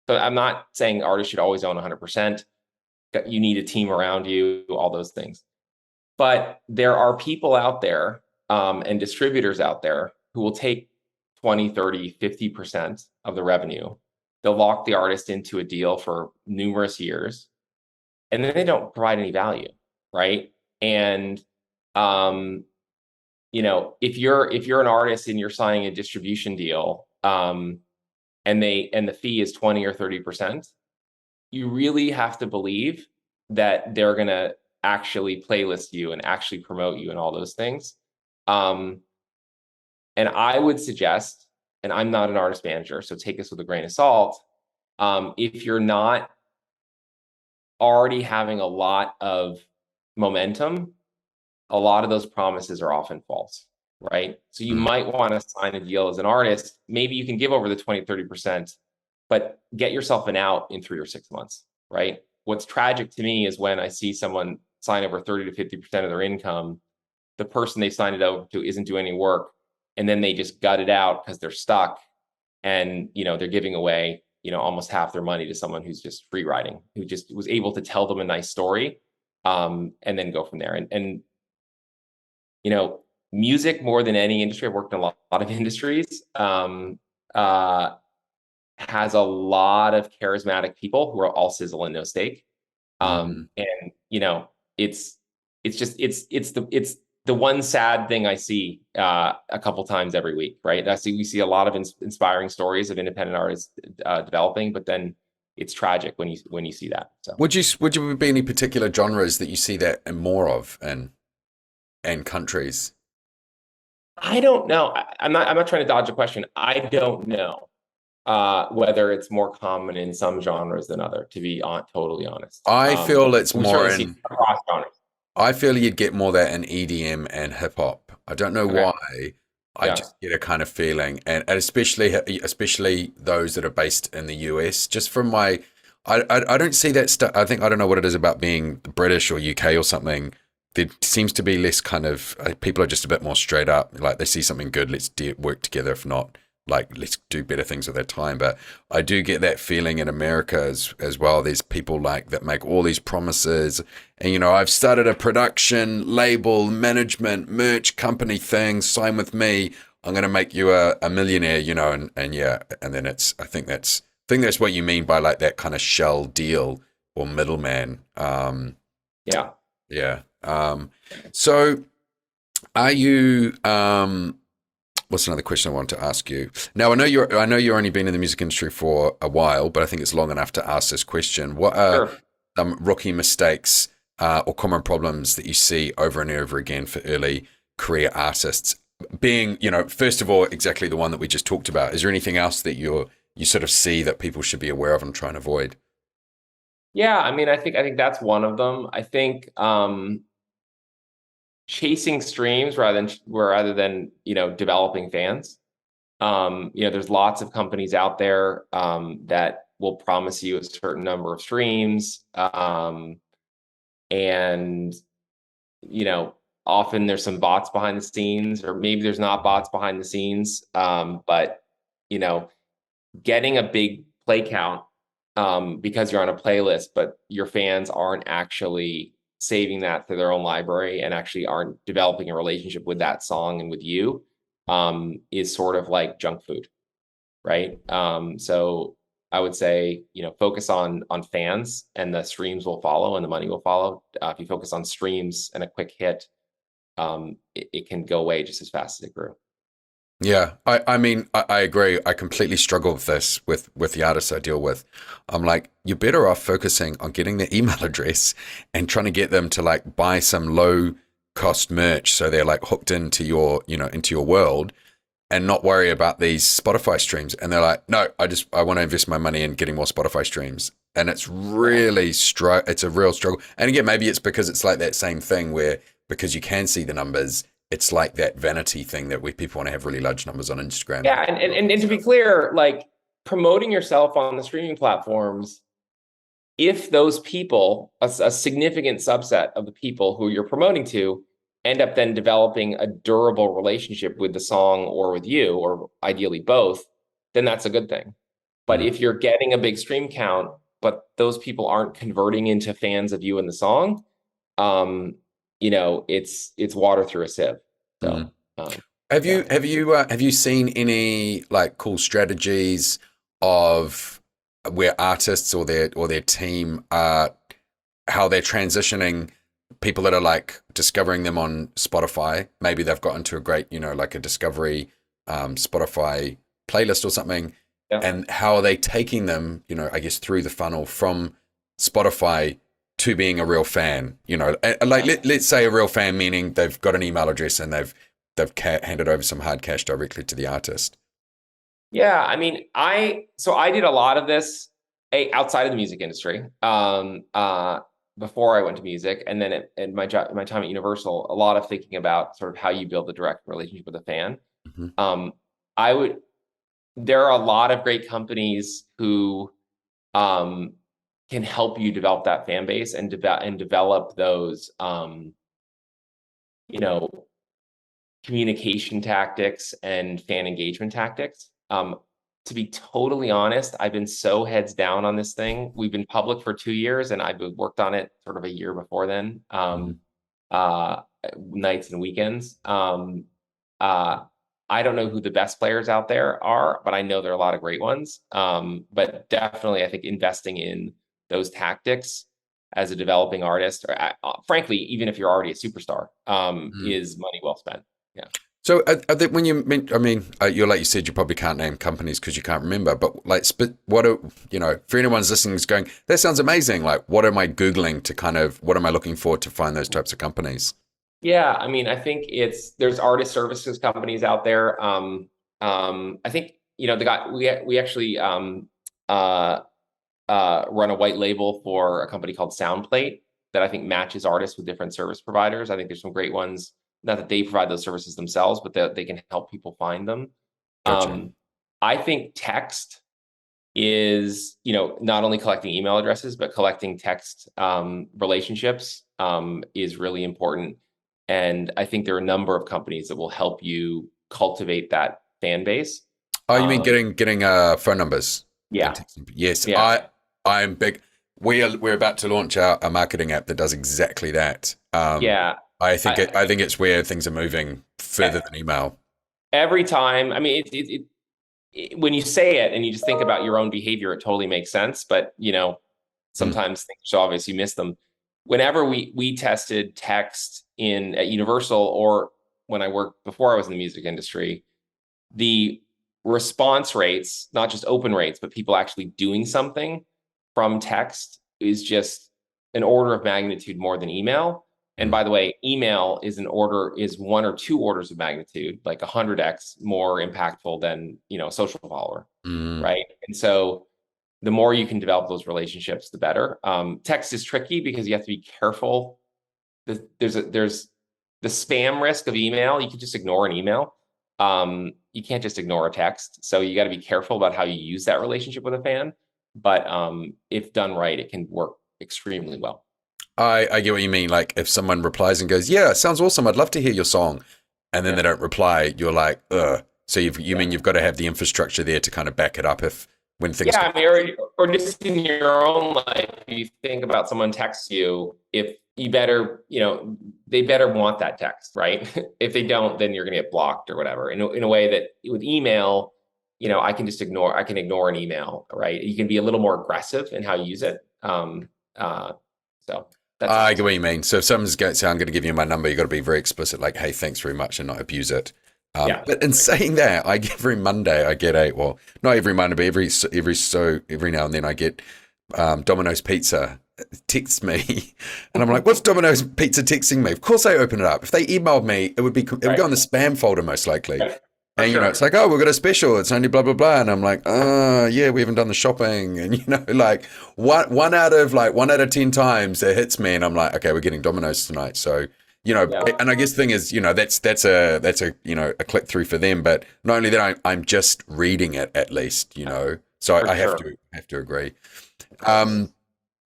So I'm not saying artists should always own 100%. You need a team around you, all those things. But there are people out there, and distributors out there who will take 20, 30, 50% of the revenue. They'll lock the artist into a deal for numerous years, and then they don't provide any value, right? And if you're an artist and you're signing a distribution deal, and the fee is 20 or 30%, you really have to believe that they're gonna actually playlist you and actually promote you and all those things. Um, and I would suggest, and I'm not an artist manager, so take this with a grain of salt. If you're not already having a lot of momentum, a lot of those promises are often false, right? So you
Mm.
might want to sign a deal as an artist. Maybe you can give over the 20, 30%, but get yourself an out in 3 or 6 months, right? What's tragic to me is when I see someone sign over 30 to 50% of their income, the person they signed it over to isn't doing any work, and then they just gut it out because they're stuck, and they're giving away almost half their money to someone who's just free riding, who just was able to tell them a nice story, and then go from there. And music more than any industry, I've worked in a lot of industries, has a lot of charismatic people who are all sizzle and no steak.
Mm-hmm.
And it's just it's the one sad thing I see a couple times every week, right? We see a lot of inspiring stories of independent artists developing, but then it's tragic when you see that. So
Would you be any particular genres that you see that and more of and countries?
I don't know. I'm not trying to dodge a question. I don't know whether it's more common in some genres than other, to be totally honest.
I feel it's
we
more
certainly see
in.
across genres.
I feel you'd get more that in EDM and hip hop. I don't know
Okay.
why. I
Yeah.
just get a kind of feeling, and especially those that are based in the US. Just from my, I don't see that stuff. I don't know what it is about being British or UK or something. There seems to be less kind of people are just a bit more straight up. Like they see something good, let's work together. If not, like let's do better things with our time. But I do get that feeling in America as well. There's people like that make all these promises, and I've started a production label, management, merch company thing. Sign with me. I'm going to make you a millionaire. And yeah, and then I think that's what you mean by like that kind of shell deal or middleman.
Yeah.
Yeah. So are you? What's another question I wanted to ask you? Now I know you're only been in the music industry for a while, but I think it's long enough to ask this question. What are
Sure.
some rookie mistakes or common problems that you see over and over again for early career artists? Being, first of all, exactly the one that we just talked about. Is there anything else that you sort of see that people should be aware of and try and avoid?
Yeah, I mean, I think that's one of them. I think chasing streams rather than developing fans. There's lots of companies out there that will promise you a certain number of streams, and often there's some bots behind the scenes, or maybe there's not bots behind the scenes. But you know, getting a big play count because you're on a playlist, but your fans aren't actually saving that to their own library and actually aren't developing a relationship with that song and with you, is sort of like junk food, right? So I would say, focus on fans, and the streams will follow and the money will follow. If you focus on streams and a quick hit, it can go away just as fast as it grew.
Yeah, I mean, I agree. I completely struggle with this with the artists I deal with. I'm like, you're better off focusing on getting their email address and trying to get them to like buy some low cost merch so they're like hooked into your world and not worry about these Spotify streams. And they're like, no, I want to invest my money in getting more Spotify streams. And it's really it's a real struggle. And again, maybe it's because it's like that same thing where because you can see the numbers, it's like that vanity thing that people want to have really large numbers on Instagram.
Yeah, and to be clear, like promoting yourself on the streaming platforms, if those people, a significant subset of the people who you're promoting to, end up then developing a durable relationship with the song or with you, or ideally both, then that's a good thing. But if you're getting a big stream count, but those people aren't converting into fans of you and the song, it's water through a sieve. So,
Have you seen any like cool strategies of where artists or their team are how they're transitioning people that are like discovering them on Spotify? Maybe they've got into a great, like a discovery Spotify playlist or something,
yeah.
and how are they taking them, I guess through the funnel from Spotify to being a real fan? Let's say a real fan, meaning they've got an email address and they've handed over some hard cash directly to the artist.
Yeah, I mean, so I did a lot of this outside of the music industry before I went to music, and then in my time at Universal, a lot of thinking about sort of how you build a direct relationship with a fan. Mm-hmm. There are a lot of great companies who can help you develop that fan base and develop those communication tactics and fan engagement tactics. To be totally honest, I've been so heads down on this thing. We've been public for 2 years, and I've worked on it sort of a year before then, nights and weekends. I don't know who the best players out there are, but I know there are a lot of great ones. But definitely, I think investing in those tactics as a developing artist, or frankly, even if you're already a superstar,
Mm.
is money well spent. Yeah.
So when you mean, I mean, you're like you said, you probably can't name companies because you can't remember. But like, what are for anyone's listening is going, that sounds amazing. Like, what am I googling to kind of, what am I looking for to find those types of companies?
Yeah, I mean, I think there's artist services companies out there. I think the guy we actually uh, run a white label for a company called Soundplate that I think matches artists with different service providers. I think there's some great ones. Not that they provide those services themselves, but that they can help people find them.
Gotcha.
I think text is, not only collecting email addresses, but collecting text relationships is really important. And I think there are a number of companies that will help you cultivate that fan base.
Oh, you mean getting phone numbers and
Yeah,
texting? Yes,
yeah,
I'm big. We're about to launch a marketing app that does exactly that.
yeah.
I think it's where things are moving further than email.
Every time, I mean, when you say it and you just think about your own behavior, it totally makes sense. But
Mm.
sometimes things are so obvious you miss them. Whenever we tested text at Universal, or when I worked before I was in the music industry, the response rates, not just open rates, but people actually doing something from text, is just an order of magnitude more than email. And
Mm.
by the way, email is one or two orders of magnitude, like 100x more impactful than a social follower,
Mm.
right? And so the more you can develop those relationships, the better. Text is tricky because you have to be careful. There's the spam risk of email. You can just ignore an email. You can't just ignore a text. So you got to be careful about how you use that relationship with a fan. But if done right, it can work extremely well.
I get what you mean. Like if someone replies and goes, "Yeah, sounds awesome. I'd love to hear your song," and then
Yeah.
they don't reply, you're like, "Ugh." So you
Yeah.
mean you've got to have the infrastructure there to kind of back it up if when things
Yeah,
go.
I mean, or just in your own life, you think about someone texts you, if you better, they better want that text, right? If they don't, then you're going to get blocked or whatever. In a way that with email, I can ignore an email, right? You can be a little more aggressive in how you use it. So that's
I
all.
get what you mean. So if someone's going to say, "I'm going to give you my number," you got to be very explicit, like, "Hey, thanks very much," and not abuse it.
Yeah.
But in saying that, every Monday I get not every Monday, but every now and then I get Domino's Pizza texts me, and I'm like, "What's Domino's Pizza texting me?" Of course, I open it up. If they emailed me, it would
Right.
go in the spam folder most likely.
Yeah, for
And
sure.
it's like, "Oh, we've got a special. It's only blah blah blah," and I'm like, yeah, we haven't done the shopping." And like one out of 10 times it hits me, and I'm like, "Okay, we're getting Domino's tonight." So
Yeah.
and I guess the thing is, that's a a click through for them. But not only that, I'm just reading it at least, So
For
I have
sure.
to agree.
I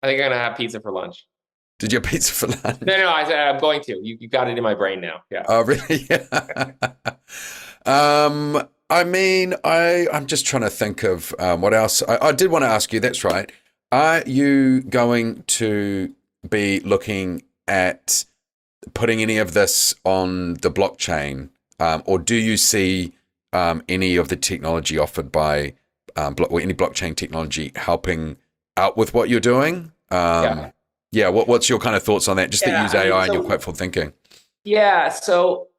think I'm gonna have pizza for lunch.
Did you have pizza for lunch?
No, I'm going to. You got it in my brain now. Yeah.
Oh, really? I mean, I'm just trying to think of what else. I did want to ask you. That's right. Are you going to be looking at putting any of this on the blockchain, or do you see any of the technology offered by or any blockchain technology helping out with what you're doing?
Yeah.
Yeah. What's your kind of thoughts on that? Just that use AI and your quite full thinking.
Yeah. So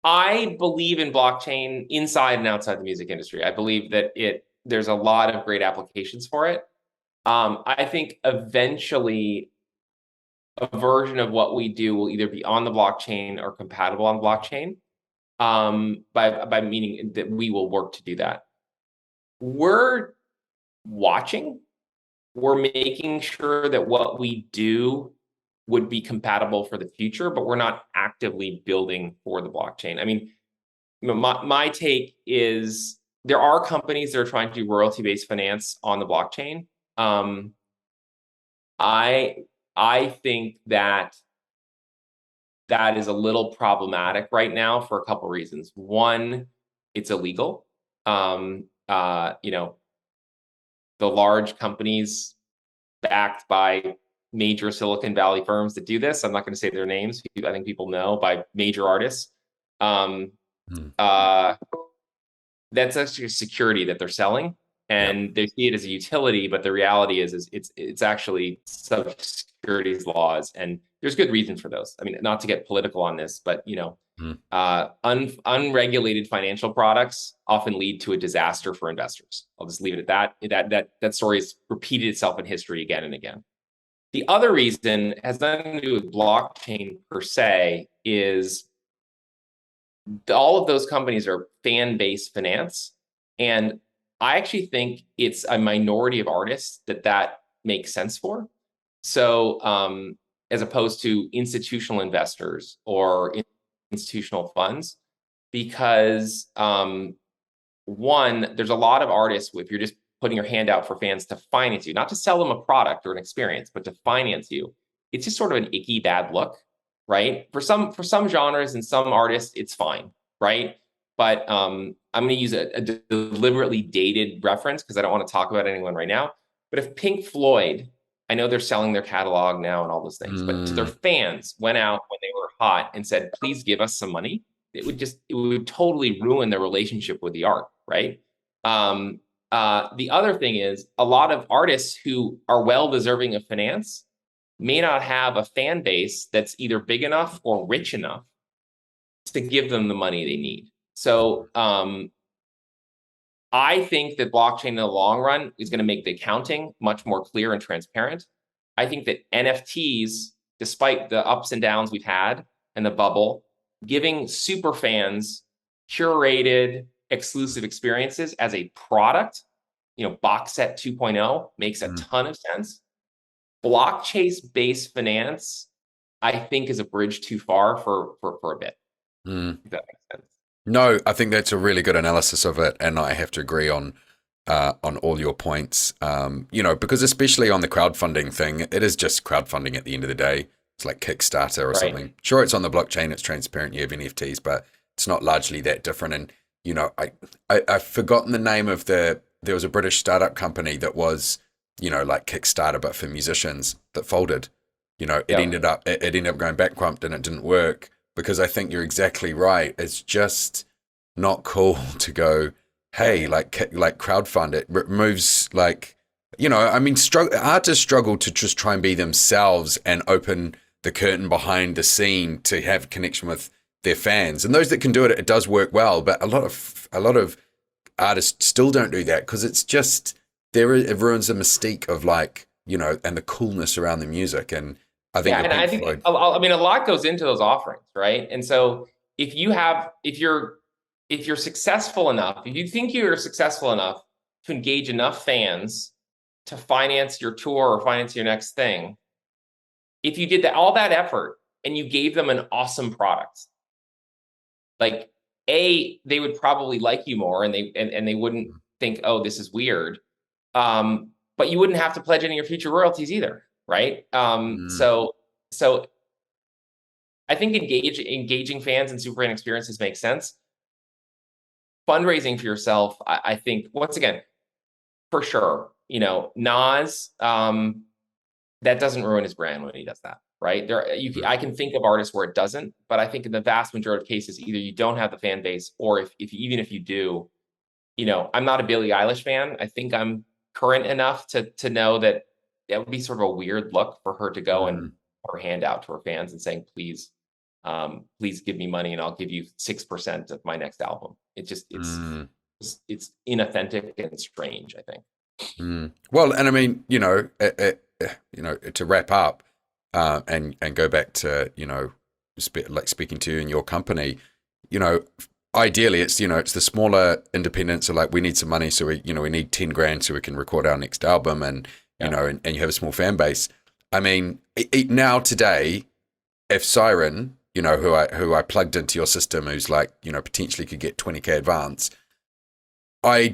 I believe in blockchain inside and outside the music industry. I believe that there's a lot of great applications for it. I think eventually a version of what we do will either be on the blockchain or compatible on blockchain. By meaning that we will work to do that. We're watching. We're making sure that what we do would be compatible for the future, but we're not actively building for the blockchain. I mean, my take is there are companies that are trying to do royalty-based finance on the blockchain. I think that is a little problematic right now for a couple reasons. One, it's illegal. The large companies backed by major Silicon Valley firms that do this. I'm not going to say their names. I think people know, by major artists. That's actually security that they're selling, and they see it as a utility, but the reality is it's actually subject to securities laws, and there's good reason for those. I mean, not to get political on this, but unregulated financial products often lead to a disaster for investors. I'll just leave it at that. That story has repeated itself in history again and again. The other reason has nothing to do with blockchain per se, is all of those companies are fan-based finance. And I actually think it's a minority of artists that makes sense for. So as opposed to institutional investors or institutional funds, because one, there's a lot of artists, if you're just putting your hand out for fans to finance you, not to sell them a product or an experience, but to finance you, it's just sort of an icky, bad look, right? For some genres and some artists, it's fine, right? But I'm going to use a deliberately dated reference because I don't want to talk about anyone right now. But if Pink Floyd, I know they're selling their catalog now and all those things, but to their fans went out when they were hot and said, please give us some money, it would totally ruin their relationship with the art, right? The other thing is, a lot of artists who are well deserving of finance may not have a fan base that's either big enough or rich enough to give them the money they need. So I think that blockchain in the long run is going to make the accounting much more clear and transparent. I think that NFTs, despite the ups and downs we've had and the bubble, giving super fans curated exclusive experiences as a product, box set 2.0 makes a ton of sense. Blockchain-based finance, I think, is a bridge too far for a bit. If that makes sense.
No, I think that's a really good analysis of it, and I have to agree on all your points. Because especially on the crowdfunding thing, it is just crowdfunding at the end of the day. It's like Kickstarter or something. Sure, it's on the blockchain, it's transparent, you have NFTs, but it's not largely that different. And I've forgotten the name of there was a British startup company that was like Kickstarter but for musicians that folded. It ended up going bankrupt and it didn't work. Because I think you're exactly right. It's just not cool to go, hey, like crowdfund it. Removes artists struggle to just try and be themselves and open the curtain behind the scene to have connection with their fans. And those that can do it, it does work well. But a lot of artists still don't do that because it's just it ruins the mystique of and the coolness around the music. And I think
a lot goes into those offerings, right? And so if you're successful enough, if you think you're successful enough to engage enough fans to finance your tour or finance your next thing, if you did all that effort and you gave them an awesome product, they would probably like you more, and they wouldn't think, oh, this is weird. But you wouldn't have to pledge any of your future royalties either. Right. So I think engaging fans and super fan experiences makes sense. Fundraising for yourself, I think, once again, for sure, Nas, that doesn't ruin his brand when he does that. Right. I can think of artists where it doesn't, but I think in the vast majority of cases, either you don't have the fan base, or if you do, I'm not a Billie Eilish fan. I think I'm current enough to know that would be sort of a weird look for her to go and put her hand out to her fans and saying, please give me money and I'll give you 6% of my next album. It's inauthentic and strange, I think.
Well, and I mean, to wrap up and go back to, speaking to you in your company, ideally it's, it's the smaller independents are like, we need some money. So we need 10 grand so we can record our next album and you have a small fan base. I mean, now today, if Siren, who I plugged into your system, who's potentially could get 20K advance, she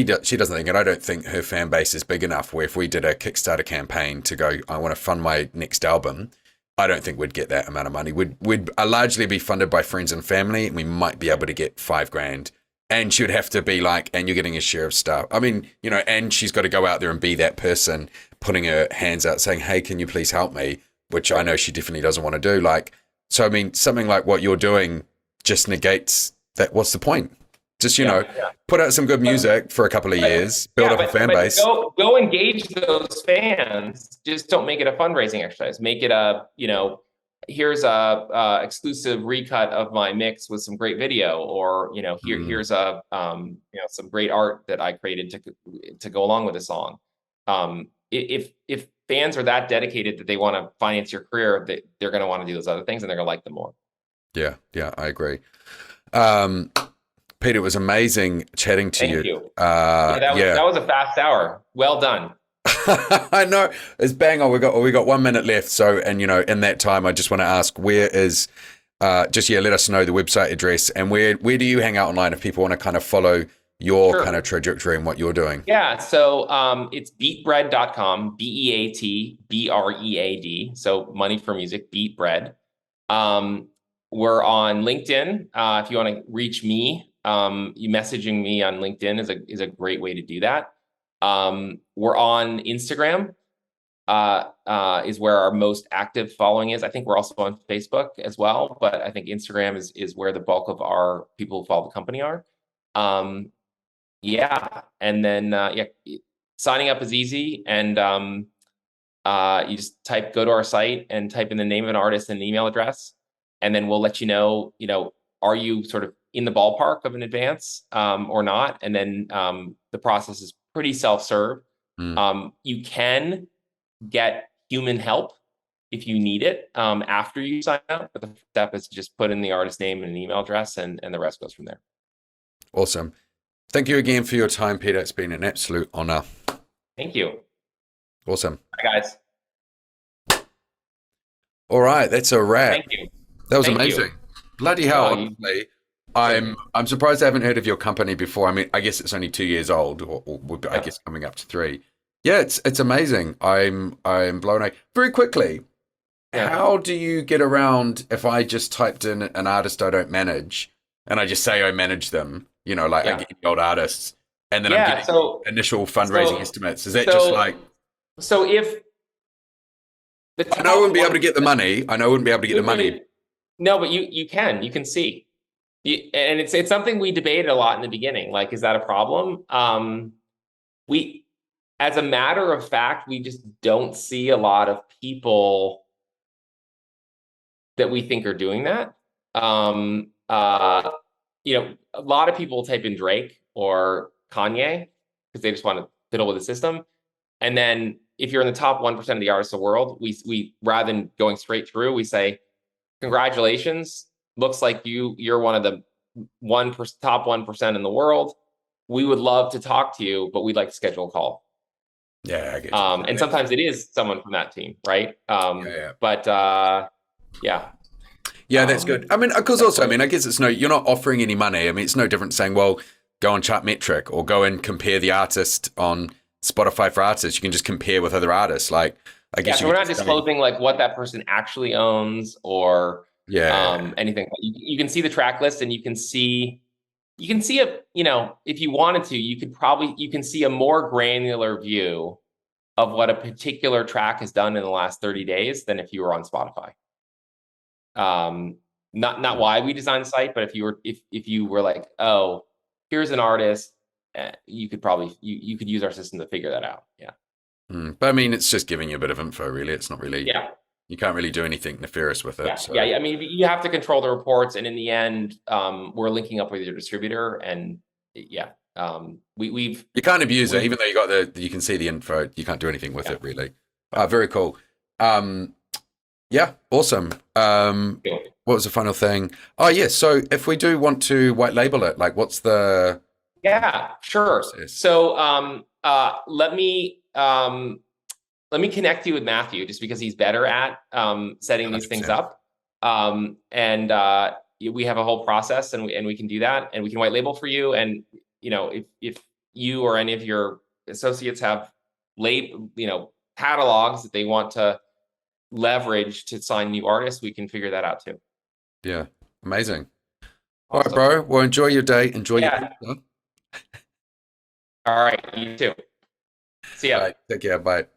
doesn't think it. I don't think her fan base is big enough where if we did a Kickstarter campaign to go, I want to fund my next album, I don't think we'd get that amount of money. We'd largely be funded by friends and family, and we might be able to get 5 grand. And she would have to be and you're getting a share of stuff. I mean, and she's got to go out there and be that person, putting her hands out saying, hey, can you please help me? Which I know she definitely doesn't want to do. So, I mean, something like what you're doing just negates that. What's the point? Just, put out some good music for a couple of years, build up a fan base.
Go engage those fans. Just don't make it a fundraising exercise. Make it a, here's a exclusive recut of my mix with some great video, or here's a some great art that I created to go along with the song. If fans are that dedicated that they want to finance your career, they're going to want to do those other things, and they're going to like them more.
Yeah, I agree. Peter, it was amazing chatting to you.
Thank you. That was a fast hour. Well done.
I know, it's bang on. We got 1 minute left. So, and in that time, I just want to ask, where is let us know the website address, and where do you hang out online if people want to kind of follow your kind of trajectory and what you're doing?
Yeah, so it's beatbread.com, BEATBREAD. So money for music, beatBread. We're on LinkedIn. If you want to reach me, you messaging me on LinkedIn is a great way to do that. We're on Instagram, is where our most active following is. I think we're also on Facebook as well, but I think Instagram is where the bulk of our people who follow the company are. And then signing up is easy, and you just go to our site and type in the name of an artist and an email address, and then we'll let you know, are you sort of in the ballpark of an advance or not? And then the process is pretty self-serve. You can get human help if you need it after you sign up, but the first step is to just put in the artist name and an email address, and the rest goes from there.
Awesome. Thank you again for your time, Peter. It's been an absolute honor.
Thank you.
Awesome.
Bye, guys.
All right, that's a wrap.
Thank you.
That was amazing. Bloody hell, honestly. I'm surprised I haven't heard of your company before. I mean, I guess it's only 2 years old, or I guess coming up to 3. Yeah, it's amazing. I'm blown away. Very quickly, how do you get around if I just typed in an artist I don't manage and I just say I manage them, I get the old artists, and then I'm getting initial fundraising estimates. Is that just like...
So if...
I know I wouldn't be able to get the money. No,
but you can see. And it's something we debated a lot in the beginning. Like, is that a problem? As a matter of fact, we just don't see a lot of people that we think are doing that. A lot of people type in Drake or Kanye because they just want to fiddle with the system. And then if you're in the top 1% of the artists of the world, we rather than going straight through, we say, congratulations. Looks like you're one of the top 1% in the world. We would love to talk to you, but we'd like to schedule a call.
Yeah, I get
you. And sometimes it is someone from that team, right? But
yeah, that's good. I mean, because also, I guess you're not offering any money. I mean, it's no different saying, well, go on Chartmetric or go and compare the artist on Spotify for artists. You can just compare with other artists. Like, I guess
so we're not disclosing like what that person actually owns or anything. You can see the track list, and you can see if you wanted to, you can see a more granular view of what a particular track has done in the last 30 days than if you were on Spotify. Not why we designed the site, but if you were like, oh, here's an artist, you could probably you could use our system to figure that out. Yeah.
But I mean, it's just giving you a bit of info, really. It's not really. Yeah. You can't really do anything nefarious with it.
Yeah.
So.
Yeah. I mean, you have to control the reports, and in the end, we're linking up with your distributor, and we've.
You can't abuse it, even though you can see the info. You can't do anything with it, really. Very cool. Yeah, awesome. What was the final thing? Oh, yeah. So if we do want to white label it, like, what's the?
Yeah, sure. Process? So let me connect you with Matthew, just because he's better at setting 100%. These things up. And we have a whole process, and we can do that, and we can white label for you. And if you or any of your associates have catalogs that they want to leverage to sign new artists, we can figure that out too.
Yeah, amazing. All right, bro. Well, enjoy your day. Enjoy your pizza.
All right, you too. See ya.
All right, take care. Bye.